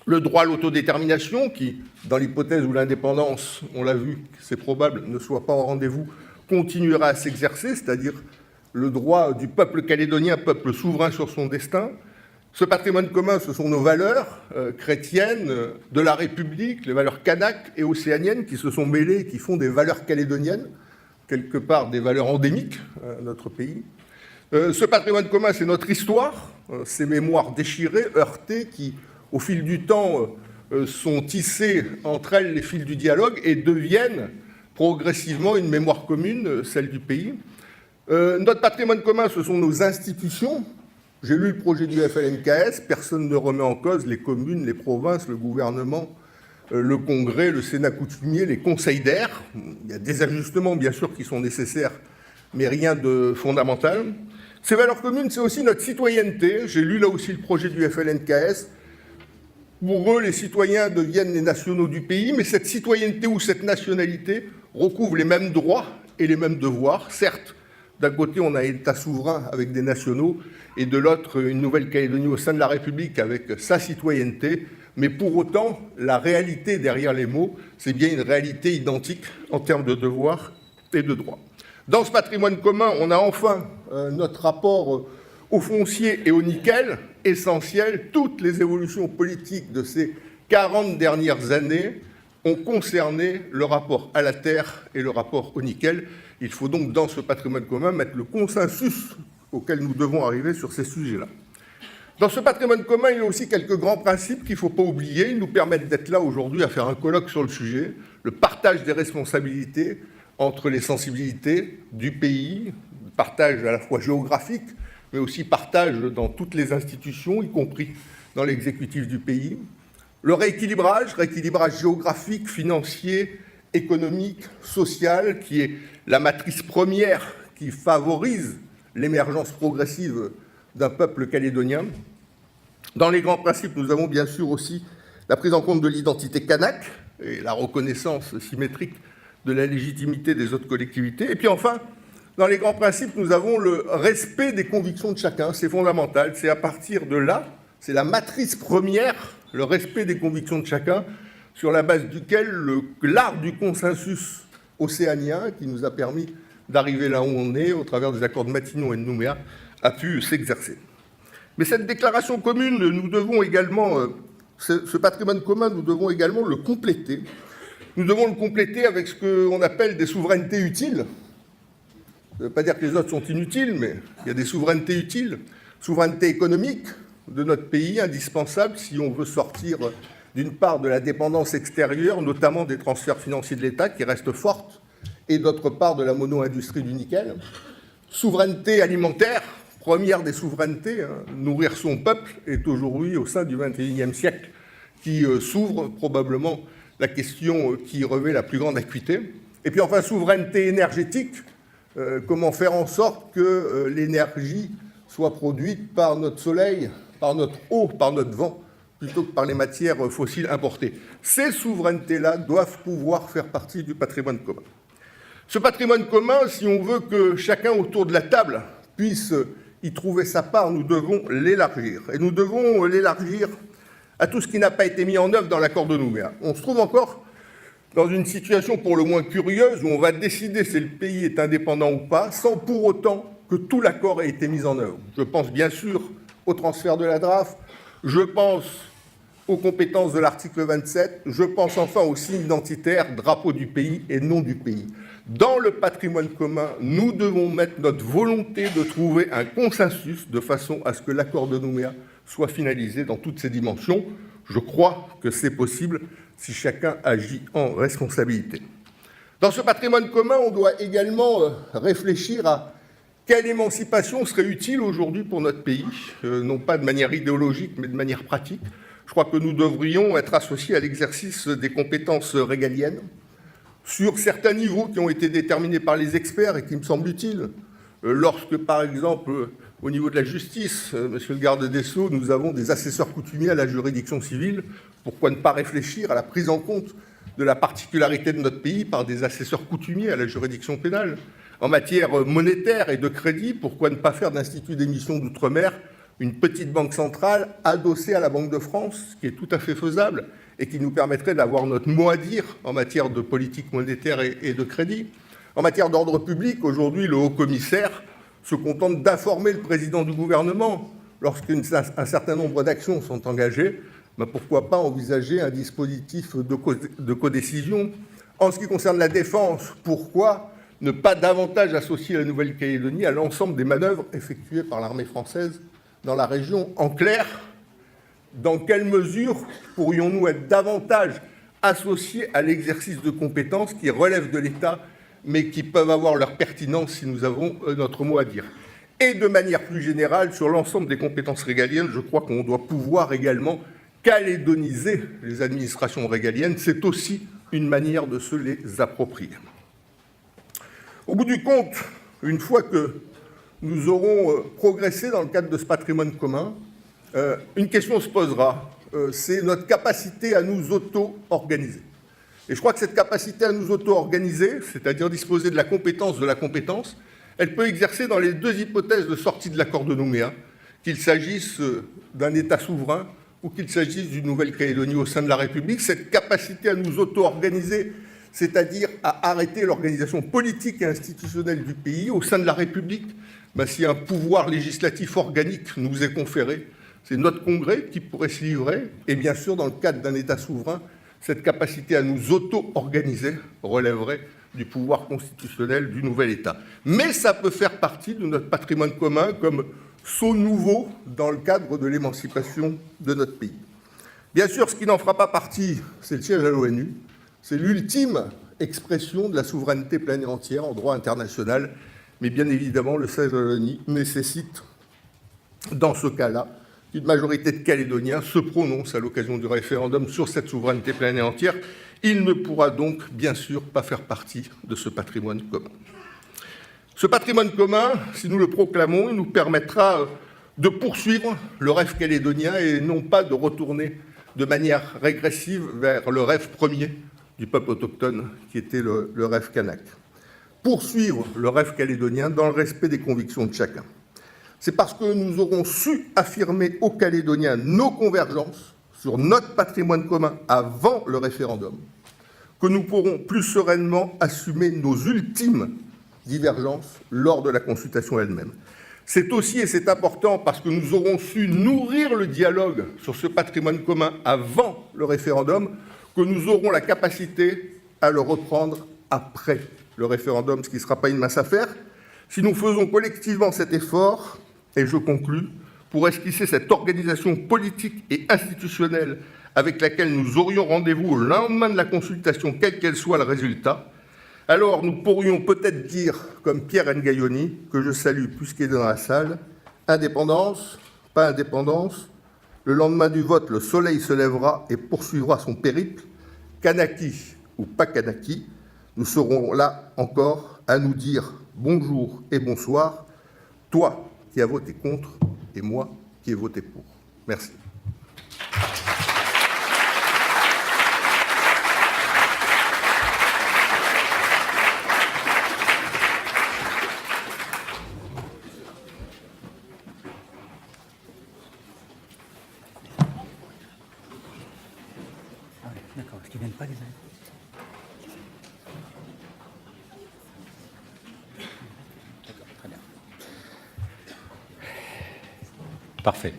le droit à l'autodétermination, qui, dans l'hypothèse où l'indépendance, on l'a vu, c'est probable, ne soit pas au rendez-vous, continuera à s'exercer, c'est-à-dire le droit du peuple calédonien, peuple souverain sur son destin. Ce patrimoine commun, ce sont nos valeurs chrétiennes, de la République, les valeurs kanak et océaniennes qui se sont mêlées, qui font des valeurs calédoniennes, quelque part des valeurs endémiques à notre pays. Ce patrimoine commun, c'est notre histoire, ces mémoires déchirées, heurtées, qui, au fil du temps, sont tissées entre elles les fils du dialogue et deviennent progressivement une mémoire commune, celle du pays. Notre patrimoine commun, ce sont nos institutions. J'ai lu le projet du FLNKS, personne ne remet en cause les communes, les provinces, le gouvernement, le Congrès, le Sénat coutumier, les conseils d'air. Il y a des ajustements, bien sûr, qui sont nécessaires, mais rien de fondamental. Ces valeurs communes, c'est aussi notre citoyenneté. J'ai lu là aussi le projet du FLNKS. Pour eux, les citoyens deviennent les nationaux du pays, mais cette citoyenneté ou cette nationalité recouvre les mêmes droits et les mêmes devoirs. Certes, d'un côté, on a un État souverain avec des nationaux, et de l'autre, une Nouvelle-Calédonie au sein de la République avec sa citoyenneté. Mais pour autant, la réalité derrière les mots, c'est bien une réalité identique en termes de devoirs et de droits. Dans ce patrimoine commun, on a enfin notre rapport au foncier et au nickel, essentiel. Toutes les évolutions politiques de ces 40 dernières années ont concerné le rapport à la terre et le rapport au nickel. Il faut donc, dans ce patrimoine commun, mettre le consensus auquel nous devons arriver sur ces sujets-là. Dans ce patrimoine commun, il y a aussi quelques grands principes qu'il ne faut pas oublier. Ils nous permettent d'être là aujourd'hui à faire un colloque sur le sujet. Le partage des responsabilités entre les sensibilités du pays, partage à la fois géographique, mais aussi partage dans toutes les institutions, y compris dans l'exécutif du pays. Le rééquilibrage géographique, financier, économique, social, qui est la matrice première qui favorise l'émergence progressive d'un peuple calédonien. Dans les grands principes, nous avons bien sûr aussi la prise en compte de l'identité kanak et la reconnaissance symétrique de la légitimité des autres collectivités. Et puis enfin, dans les grands principes, nous avons le respect des convictions de chacun. C'est fondamental. C'est à partir de là, c'est la matrice première, le respect des convictions de chacun, sur la base duquel l'art du consensus océanien, qui nous a permis d'arriver là où on est, au travers des accords de Matignon et de Nouméa, a pu s'exercer. Mais cette déclaration commune, nous devons également, ce patrimoine commun, nous devons également le compléter. Nous devons le compléter avec ce qu'on appelle des souverainetés utiles. Ça ne veut pas dire que les autres sont inutiles, mais il y a des souverainetés utiles. Souveraineté économique de notre pays, indispensable si on veut sortir d'une part de la dépendance extérieure, notamment des transferts financiers de l'État qui restent fortes, et d'autre part de la mono-industrie du nickel. Souveraineté alimentaire, première des souverainetés, nourrir son peuple est aujourd'hui au sein du XXIe siècle qui s'ouvre probablement la question qui revêt la plus grande acuité. Et puis enfin, souveraineté énergétique, comment faire en sorte que l'énergie soit produite par notre soleil, par notre eau, par notre vent, plutôt que par les matières fossiles importées. Ces souverainetés-là doivent pouvoir faire partie du patrimoine commun. Ce patrimoine commun, si on veut que chacun autour de la table puisse y trouver sa part, nous devons l'élargir. Et nous devons l'élargir à tout ce qui n'a pas été mis en œuvre dans l'accord de Nouméa. On se trouve encore dans une situation pour le moins curieuse où on va décider si le pays est indépendant ou pas, sans pour autant que tout l'accord ait été mis en œuvre. Je pense bien sûr au transfert de la DRAF, je pense aux compétences de l'article 27, je pense enfin au signe identitaire, drapeau du pays et nom du pays. Dans le patrimoine commun, nous devons mettre notre volonté de trouver un consensus de façon à ce que l'accord de Nouméa soit finalisé dans toutes ses dimensions. Je crois que c'est possible si chacun agit en responsabilité. Dans ce patrimoine commun, on doit également réfléchir à quelle émancipation serait utile aujourd'hui pour notre pays, non pas de manière idéologique, mais de manière pratique. Je crois que nous devrions être associés à l'exercice des compétences régaliennes sur certains niveaux qui ont été déterminés par les experts et qui me semblent utiles. Lorsque, par exemple, au niveau de la justice, monsieur le garde des Sceaux, nous avons des assesseurs coutumiers à la juridiction civile, pourquoi ne pas réfléchir à la prise en compte de la particularité de notre pays par des assesseurs coutumiers à la juridiction pénale? En matière monétaire et de crédit, pourquoi ne pas faire de l'Institut d'émission d'outre-mer une petite banque centrale adossée à la Banque de France, ce qui est tout à fait faisable et qui nous permettrait d'avoir notre mot à dire en matière de politique monétaire et de crédit. En matière d'ordre public, aujourd'hui, le haut-commissaire se contente d'informer le président du gouvernement lorsqu'un certain nombre d'actions sont engagées. Pourquoi pas envisager un dispositif de codécision? En ce qui concerne la défense, pourquoi ne pas davantage associer la Nouvelle-Calédonie à l'ensemble des manœuvres effectuées par l'armée française dans la région? En clair, dans quelle mesure pourrions-nous être davantage associés à l'exercice de compétences qui relèvent de l'État, mais qui peuvent avoir leur pertinence si nous avons notre mot à dire? Et de manière plus générale, sur l'ensemble des compétences régaliennes, je crois qu'on doit pouvoir également calédoniser les administrations régaliennes. C'est aussi une manière de se les approprier. Au bout du compte, une fois que nous aurons progressé dans le cadre de ce patrimoine commun, une question se posera, c'est notre capacité à nous auto-organiser. Et je crois que cette capacité à nous auto-organiser, c'est-à-dire disposer de la compétence, elle peut exercer dans les deux hypothèses de sortie de l'accord de Nouméa, qu'il s'agisse d'un État souverain ou qu'il s'agisse d'une Nouvelle-Calédonie au sein de la République. Cette capacité à nous auto-organiser, c'est-à-dire à arrêter l'organisation politique et institutionnelle du pays au sein de la République, si un pouvoir législatif organique nous est conféré, c'est notre Congrès qui pourrait s'y livrer. Et bien sûr, dans le cadre d'un État souverain, cette capacité à nous auto-organiser relèverait du pouvoir constitutionnel du nouvel État. Mais ça peut faire partie de notre patrimoine commun comme saut nouveau dans le cadre de l'émancipation de notre pays. Bien sûr, ce qui n'en fera pas partie, c'est le siège à l'ONU. C'est l'ultime expression de la souveraineté pleine et entière en droit international. Mais bien évidemment, le siège à l'ONU nécessite, dans ce cas-là, qu'une majorité de Calédoniens se prononce à l'occasion du référendum sur cette souveraineté pleine et entière. Il ne pourra donc, bien sûr, pas faire partie de ce patrimoine commun. Ce patrimoine commun, si nous le proclamons, il nous permettra de poursuivre le rêve calédonien et non pas de retourner de manière régressive vers le rêve premier du peuple autochtone, qui était le rêve kanak. Poursuivre le rêve calédonien dans le respect des convictions de chacun. C'est parce que nous aurons su affirmer aux Calédoniens nos convergences sur notre patrimoine commun avant le référendum que nous pourrons plus sereinement assumer nos ultimes divergences lors de la consultation elle-même. C'est aussi, et c'est important, parce que nous aurons su nourrir le dialogue sur ce patrimoine commun avant le référendum, que nous aurons la capacité à le reprendre après le référendum, ce qui ne sera pas une mince affaire. Si nous faisons collectivement cet effort, et je conclus, pour esquisser cette organisation politique et institutionnelle avec laquelle nous aurions rendez-vous au lendemain de la consultation, quel qu'elle soit le résultat, alors nous pourrions peut-être dire, comme Pierre Ngayoni, que je salue puisqu'il est dans la salle, indépendance, pas indépendance, le lendemain du vote, le soleil se lèvera et poursuivra son périple, Kanaki ou pas Kanaki, nous serons là encore à nous dire bonjour et bonsoir, toi qui as voté contre et moi qui ai voté pour. Merci. D'accord, est-ce qu'ils ne viennent pas les uns? D'accord, très bien. Parfait.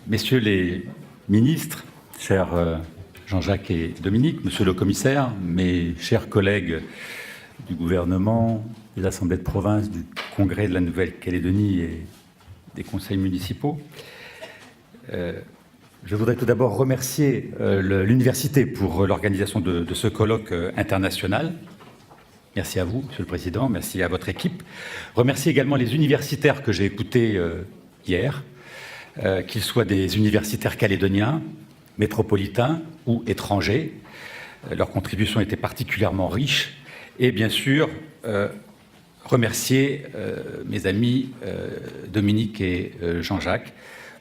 Messieurs les ministres, chers Jean-Jacques et Dominique, monsieur le commissaire, mes chers collègues du gouvernement, des assemblées de province, du Congrès de la Nouvelle-Calédonie et des conseils municipaux, je voudrais tout d'abord remercier l'université pour l'organisation de ce colloque international. Merci à vous, Monsieur le Président, merci à votre équipe. Remercier également les universitaires que j'ai écoutés hier, qu'ils soient des universitaires calédoniens, métropolitains ou étrangers. Leur contribution était particulièrement riche. Et bien sûr, remercier mes amis Dominique et Jean-Jacques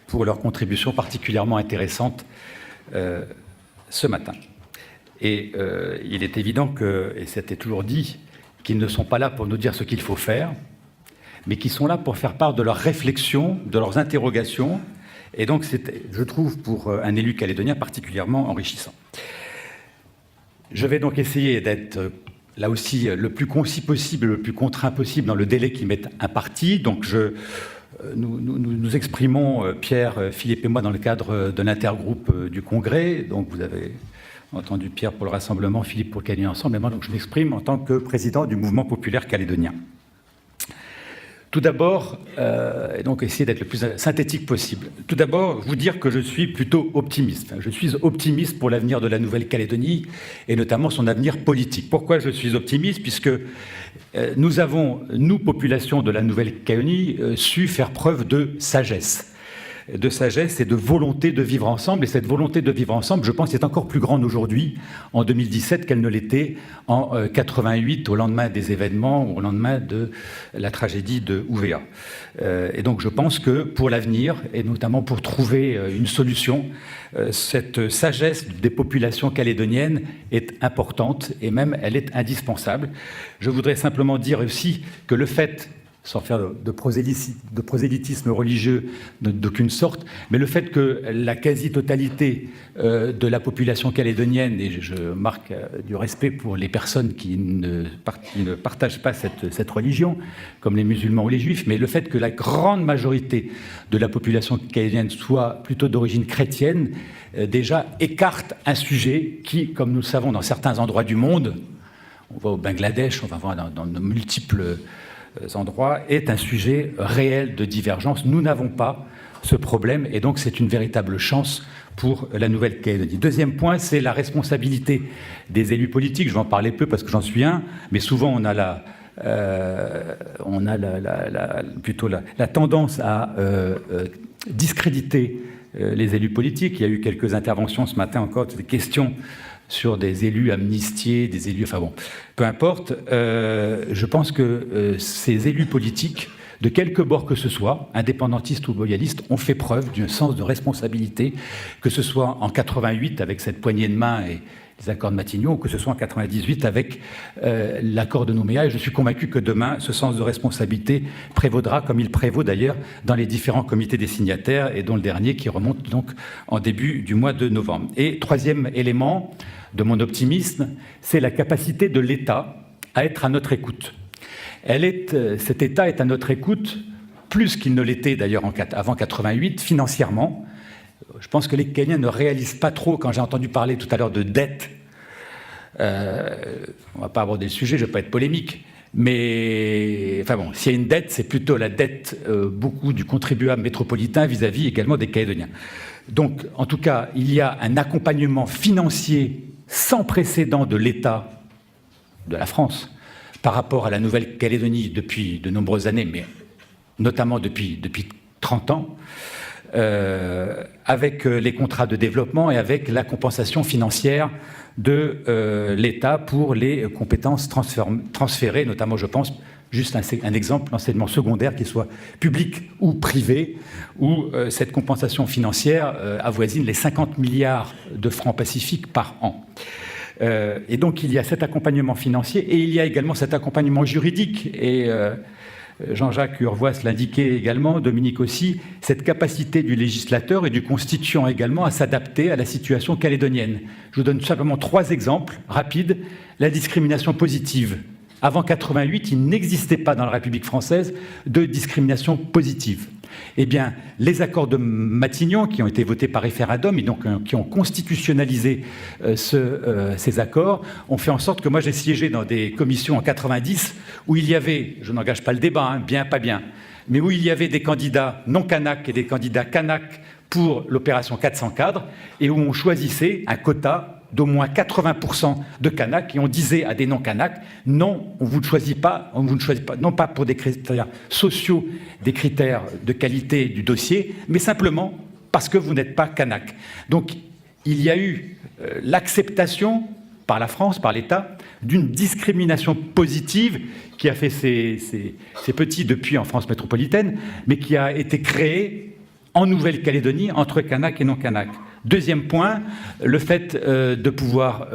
pour leur contribution particulièrement intéressante ce matin. Et il est évident que, et c'était toujours dit, qu'ils ne sont pas là pour nous dire ce qu'il faut faire, mais qu'ils sont là pour faire part de leurs réflexions, de leurs interrogations. Et donc, c'est, je trouve, pour un élu calédonien particulièrement enrichissant. Je vais donc essayer d'être là aussi le plus concis possible, le plus contraint possible dans le délai qui m'est imparti. Donc, nous exprimons, Pierre, Philippe et moi, dans le cadre de l'intergroupe du Congrès. Donc, vous avez entendu Pierre pour le Rassemblement, Philippe pour le Calédonie Ensemble, et moi, donc, je m'exprime en tant que président du mouvement populaire calédonien. Tout d'abord, et donc essayer d'être le plus synthétique possible. Tout d'abord, vous dire que je suis plutôt optimiste. Je suis optimiste pour l'avenir de la Nouvelle-Calédonie et notamment son avenir politique. Pourquoi je suis optimiste? Puisque nous avons, nous, population de la Nouvelle-Calédonie, su faire preuve de sagesse et de volonté de vivre ensemble. Et cette volonté de vivre ensemble, je pense, est encore plus grande aujourd'hui, en 2017, qu'elle ne l'était en 88, au lendemain des événements, au lendemain de la tragédie de Ouvéa. Et donc, je pense que pour l'avenir, et notamment pour trouver une solution, cette sagesse des populations calédoniennes est importante, et même elle est indispensable. Je voudrais simplement dire aussi que le fait, sans faire de prosélytisme religieux d'aucune sorte, mais le fait que la quasi-totalité de la population calédonienne, et je marque du respect pour les personnes qui ne partagent pas cette religion, comme les musulmans ou les juifs, mais le fait que la grande majorité de la population calédonienne soit plutôt d'origine chrétienne, déjà écarte un sujet qui, comme nous le savons dans certains endroits du monde, on va au Bangladesh, on va voir dans de multiples endroits, est un sujet réel de divergence. Nous n'avons pas ce problème et donc c'est une véritable chance pour la Nouvelle-Calédonie. Deuxième point, c'est la responsabilité des élus politiques. Je vais en parler peu parce que j'en suis un, mais souvent on a plutôt la tendance à discréditer les élus politiques. Il y a eu quelques interventions ce matin encore, des questions sur des élus amnistiés, des élus... Enfin bon, peu importe. Je pense que ces élus politiques, de quelque bord que ce soit, indépendantistes ou loyalistes, ont fait preuve d'un sens de responsabilité, que ce soit en 88 avec cette poignée de main et les accords de Matignon, ou que ce soit en 98 avec l'accord de Nouméa. Et je suis convaincu que demain, ce sens de responsabilité prévaudra, comme il prévaut d'ailleurs dans les différents comités des signataires, et dont le dernier qui remonte donc en début du mois de novembre. Et troisième élément de mon optimisme, c'est la capacité de l'État à être à notre écoute. Cet État est à notre écoute, plus qu'il ne l'était d'ailleurs avant 88, financièrement. Je pense que les Kenyans ne réalisent pas trop, quand j'ai entendu parler tout à l'heure de dette, on ne va pas aborder le sujet, je ne vais pas être polémique, mais enfin bon, s'il y a une dette, c'est plutôt la dette beaucoup du contribuable métropolitain vis-à-vis également des Calédoniens. Donc, en tout cas, il y a un accompagnement financier sans précédent de l'État de la France par rapport à la Nouvelle-Calédonie depuis de nombreuses années, mais notamment depuis 30 ans, avec les contrats de développement et avec la compensation financière de l'État pour les compétences transférées, notamment, je pense, juste un exemple, l'enseignement secondaire, qu'il soit public ou privé, où cette compensation financière avoisine les 50 milliards de francs pacifiques par an. Et donc, il y a cet accompagnement financier et il y a également cet accompagnement juridique. Et Jean-Jacques Urvoas l'indiquait également, Dominique aussi, cette capacité du législateur et du constituant également à s'adapter à la situation calédonienne. Je vous donne simplement 3 exemples rapides. La discrimination positive. Avant 88, il n'existait pas dans la République française de discrimination positive. Eh bien, les accords de Matignon, qui ont été votés par référendum et donc qui ont constitutionnalisé ces accords, ont fait en sorte que moi j'ai siégé dans des commissions en 90 où il y avait, je n'engage pas le débat, hein, bien, pas bien, mais où il y avait des candidats non Kanak et des candidats Kanak pour l'opération 400 cadres et où on choisissait un quota d'au moins 80% de Kanak, et on disait à des non-Kanak, non, on ne choisit pas, non pas pour des critères sociaux, des critères de qualité du dossier, mais simplement parce que vous n'êtes pas Kanak. Donc, il y a eu l'acceptation par la France, par l'État, d'une discrimination positive qui a fait ses petits depuis en France métropolitaine, mais qui a été créée en Nouvelle-Calédonie entre Kanak et non-Kanak. Deuxième point, le fait de pouvoir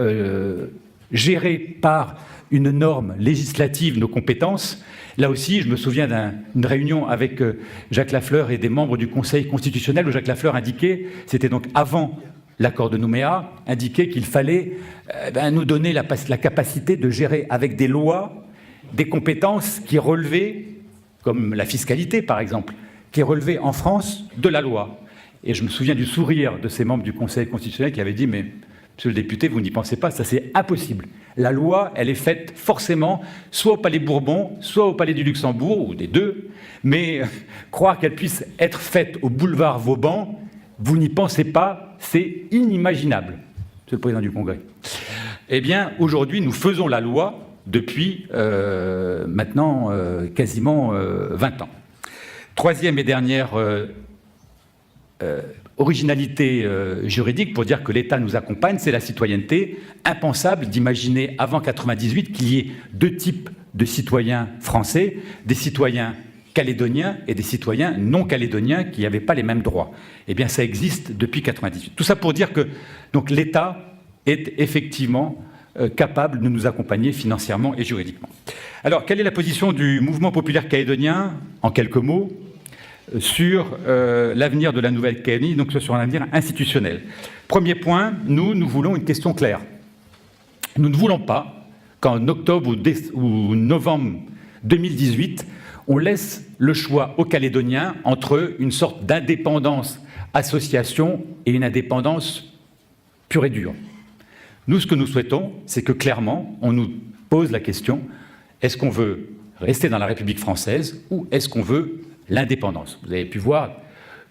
gérer par une norme législative nos compétences. Là aussi, je me souviens d'une réunion avec Jacques Lafleur et des membres du Conseil constitutionnel où Jacques Lafleur indiquait, c'était donc avant l'accord de Nouméa, indiquait qu'il fallait nous donner la capacité de gérer avec des lois des compétences qui relevaient, comme la fiscalité par exemple, qui relevaient en France de la loi. Et je me souviens du sourire de ces membres du Conseil constitutionnel qui avaient dit « Mais, monsieur le député, vous n'y pensez pas, ça c'est impossible. La loi, elle est faite forcément soit au Palais Bourbon, soit au Palais du Luxembourg, ou des deux, mais croire qu'elle puisse être faite au boulevard Vauban, vous n'y pensez pas, c'est inimaginable. » Monsieur le Président du Congrès. Eh bien, aujourd'hui, nous faisons la loi depuis maintenant quasiment 20 ans. Troisième et dernière originalité juridique pour dire que l'État nous accompagne, c'est la citoyenneté. Impensable d'imaginer avant 98 qu'il y ait 2 types de citoyens français, des citoyens calédoniens et des citoyens non calédoniens qui n'avaient pas les mêmes droits. Eh bien, ça existe depuis 98. Tout ça pour dire que donc, l'État est effectivement capable de nous accompagner financièrement et juridiquement. Alors, quelle est la position du mouvement populaire calédonien, en quelques mots, sur l'avenir de la Nouvelle-Calédonie, donc sur un avenir institutionnel. Premier point, nous voulons une question claire. Nous ne voulons pas qu'en octobre ou novembre 2018, on laisse le choix aux Calédoniens entre une sorte d'indépendance association et une indépendance pure et dure. Nous, ce que nous souhaitons, c'est que clairement, on nous pose la question, est-ce qu'on veut rester dans la République française ou est-ce qu'on veut l'indépendance? Vous avez pu voir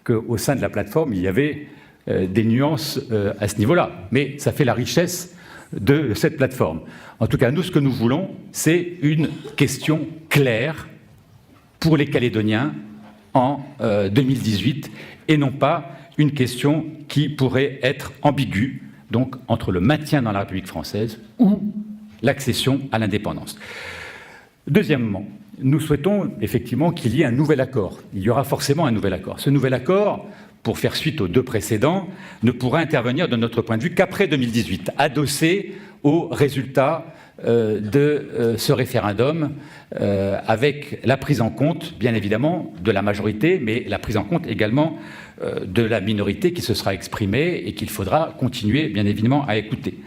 qu'au sein de la plateforme, il y avait des nuances à ce niveau-là. Mais ça fait la richesse de cette plateforme. En tout cas, nous, ce que nous voulons, c'est une question claire pour les Calédoniens en 2018 et non pas une question qui pourrait être ambiguë, donc entre le maintien dans la République française ou l'accession à l'indépendance. Deuxièmement, nous souhaitons effectivement qu'il y ait un nouvel accord. Il y aura forcément un nouvel accord. Ce nouvel accord, pour faire suite aux deux précédents, ne pourra intervenir de notre point de vue qu'après 2018, adossé aux résultats de ce référendum, avec la prise en compte, bien évidemment, de la majorité, mais la prise en compte également de la minorité qui se sera exprimée et qu'il faudra continuer, bien évidemment, à écouter.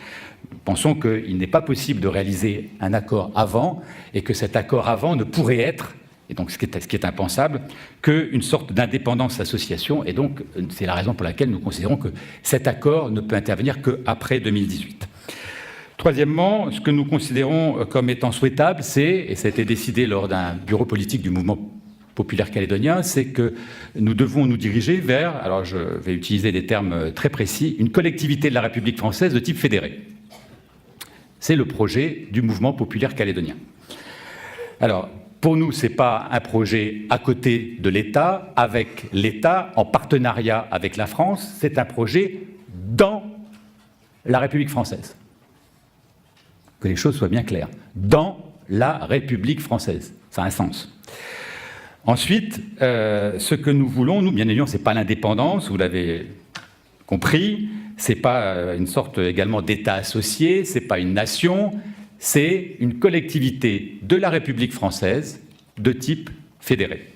Nous pensons qu'il n'est pas possible de réaliser un accord avant et que cet accord avant ne pourrait être, et donc ce qui est impensable, qu'une sorte d'indépendance association. Et donc, c'est la raison pour laquelle nous considérons que cet accord ne peut intervenir qu'après 2018. Troisièmement, ce que nous considérons comme étant souhaitable, c'est, et ça a été décidé lors d'un bureau politique du mouvement populaire calédonien, c'est que nous devons nous diriger vers, alors je vais utiliser des termes très précis, une collectivité de la République française de type fédéré. C'est le projet du mouvement populaire calédonien. Alors, pour nous, ce n'est pas un projet à côté de l'État, avec l'État, en partenariat avec la France, c'est un projet dans la République française. Que les choses soient bien claires. Dans la République française. Ça a un sens. Ensuite, ce que nous voulons, nous, bien évidemment, ce n'est pas l'indépendance, vous l'avez compris, ce n'est pas une sorte également d'État associé, ce n'est pas une nation, c'est une collectivité de la République française de type fédéré.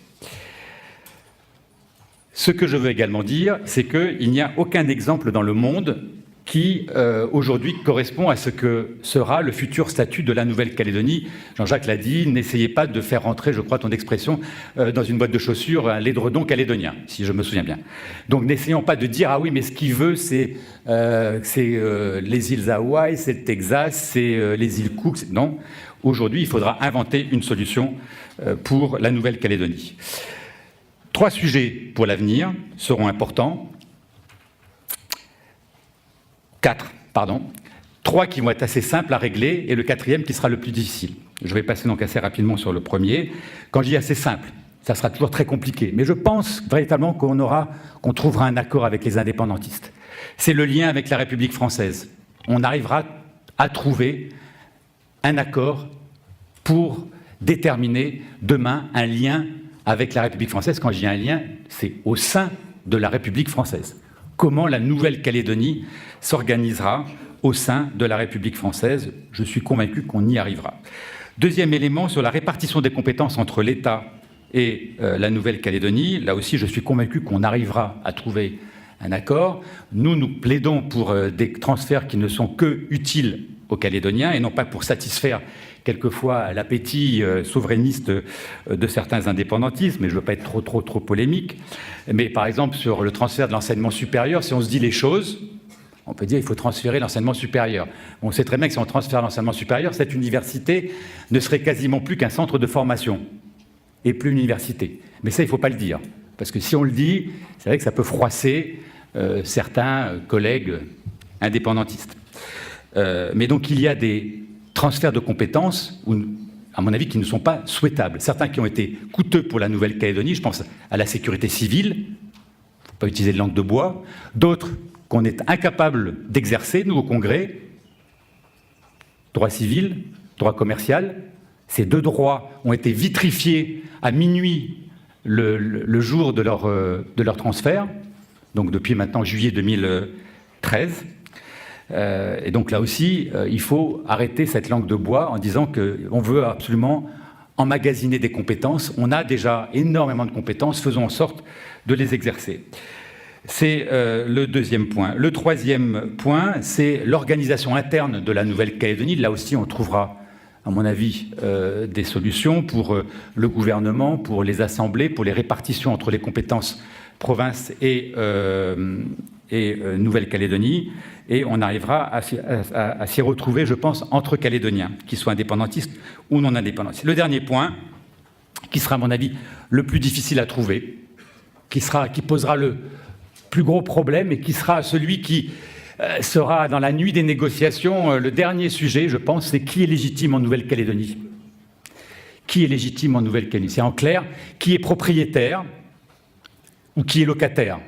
Ce que je veux également dire, c'est qu'il n'y a aucun exemple dans le monde qui, aujourd'hui, correspond à ce que sera le futur statut de la Nouvelle-Calédonie. Jean-Jacques l'a dit, n'essayez pas de faire rentrer, je crois, ton expression, dans une boîte de chaussures, un l'édredon calédonien, si je me souviens bien. Donc, n'essayons pas de dire, ah oui, mais ce qu'il veut, c'est les îles Hawaï, c'est le Texas, c'est les îles Cook. Non, aujourd'hui, il faudra inventer une solution pour la Nouvelle-Calédonie. 3 sujets pour l'avenir seront importants. 4, pardon. 3 qui vont être assez simples à régler et le 4e qui sera le plus difficile. Je vais passer donc assez rapidement sur le premier. Quand je dis assez simple, ça sera toujours très compliqué. Mais je pense véritablement qu'on trouvera un accord avec les indépendantistes. C'est le lien avec la République française. On arrivera à trouver un accord pour déterminer demain un lien avec la République française. Quand je dis un lien, c'est au sein de la République française. Comment la Nouvelle-Calédonie s'organisera au sein de la République française. Je suis convaincu qu'on y arrivera. Deuxième élément, sur la répartition des compétences entre l'État et la Nouvelle-Calédonie. Là aussi, je suis convaincu qu'on arrivera à trouver un accord. Nous plaidons pour des transferts qui ne sont que utiles aux Calédoniens et non pas pour satisfaire quelquefois l'appétit souverainiste de certains indépendantistes, mais je ne veux pas être trop polémique. Mais par exemple, sur le transfert de l'enseignement supérieur, si on se dit les choses, on peut dire qu'il faut transférer l'enseignement supérieur. On sait très bien que si on transfère l'enseignement supérieur, cette université ne serait quasiment plus qu'un centre de formation et plus une université. Mais ça, il ne faut pas le dire. Parce que si on le dit, c'est vrai que ça peut froisser certains collègues indépendantistes. Mais donc il y a des transferts de compétences, à mon avis, qui ne sont pas souhaitables. Certains qui ont été coûteux pour la Nouvelle-Calédonie, je pense à la sécurité civile, il ne faut pas utiliser de langue de bois. D'autres qu'on est incapable d'exercer, nous, au Congrès, droit civil, droit commercial. Ces 2 droits ont été vitrifiés à minuit le jour de leur transfert, donc depuis maintenant juillet 2013. Et donc là aussi, il faut arrêter cette langue de bois en disant qu'on veut absolument emmagasiner des compétences. On a déjà énormément de compétences, faisons en sorte de les exercer. C'est le deuxième point. Le troisième point, c'est l'organisation interne de la Nouvelle-Calédonie. Là aussi, on trouvera, à mon avis, des solutions pour le gouvernement, pour les assemblées, pour les répartitions entre les compétences province et Nouvelle-Calédonie. Et on arrivera à s'y retrouver, je pense, entre Calédoniens, qu'ils soient indépendantistes ou non indépendantistes. Le dernier point, qui sera, à mon avis, le plus difficile à trouver, qui posera le plus gros problème et qui sera celui qui sera dans la nuit des négociations. Le dernier sujet, je pense, c'est qui est légitime en Nouvelle-Calédonie. Qui est légitime en Nouvelle-Calédonie? C'est en clair, qui est propriétaire ou qui est locataire,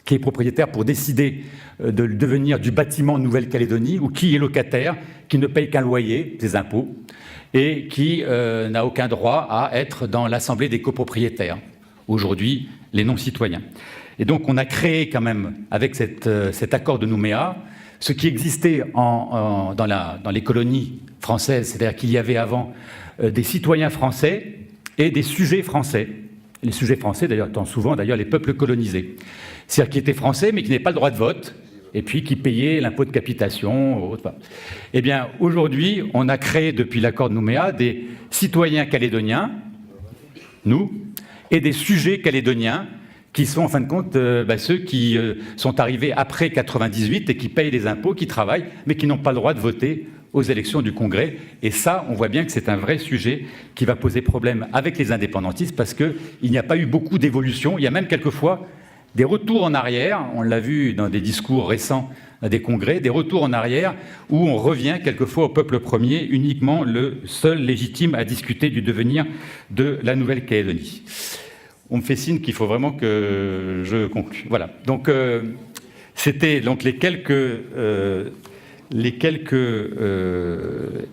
qui est propriétaire pour décider de devenir du bâtiment Nouvelle-Calédonie, ou qui est locataire, qui ne paye qu'un loyer, des impôts, et qui n'a aucun droit à être dans l'Assemblée des copropriétaires, aujourd'hui les non-citoyens. Et donc on a créé quand même, avec cet accord de Nouméa, ce qui existait dans les colonies françaises, c'est-à-dire qu'il y avait avant des citoyens français et des sujets français. Les sujets français, d'ailleurs, étant souvent les peuples colonisés. C'est-à-dire qui étaient français, mais qui n'avaient pas le droit de vote, et puis qui payaient l'impôt de capitation. Eh bien, aujourd'hui, on a créé, depuis l'accord de Nouméa, des citoyens calédoniens, nous, et des sujets calédoniens, qui sont en fin de compte ceux qui sont arrivés après 98 et qui payent les impôts, qui travaillent, mais qui n'ont pas le droit de voter aux élections du Congrès. Et ça, on voit bien que c'est un vrai sujet qui va poser problème avec les indépendantistes parce qu'il n'y a pas eu beaucoup d'évolution. Il y a même quelquefois des retours en arrière, on l'a vu dans des discours récents des congrès, des retours en arrière où on revient quelquefois au peuple premier, uniquement le seul légitime à discuter du devenir de la Nouvelle-Calédonie. On me fait signe qu'il faut vraiment que je conclue. Voilà. Donc, c'était donc les quelques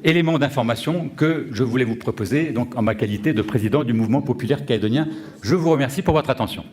éléments d'information que je voulais vous proposer donc, en ma qualité de président du mouvement populaire calédonien. Je vous remercie pour votre attention.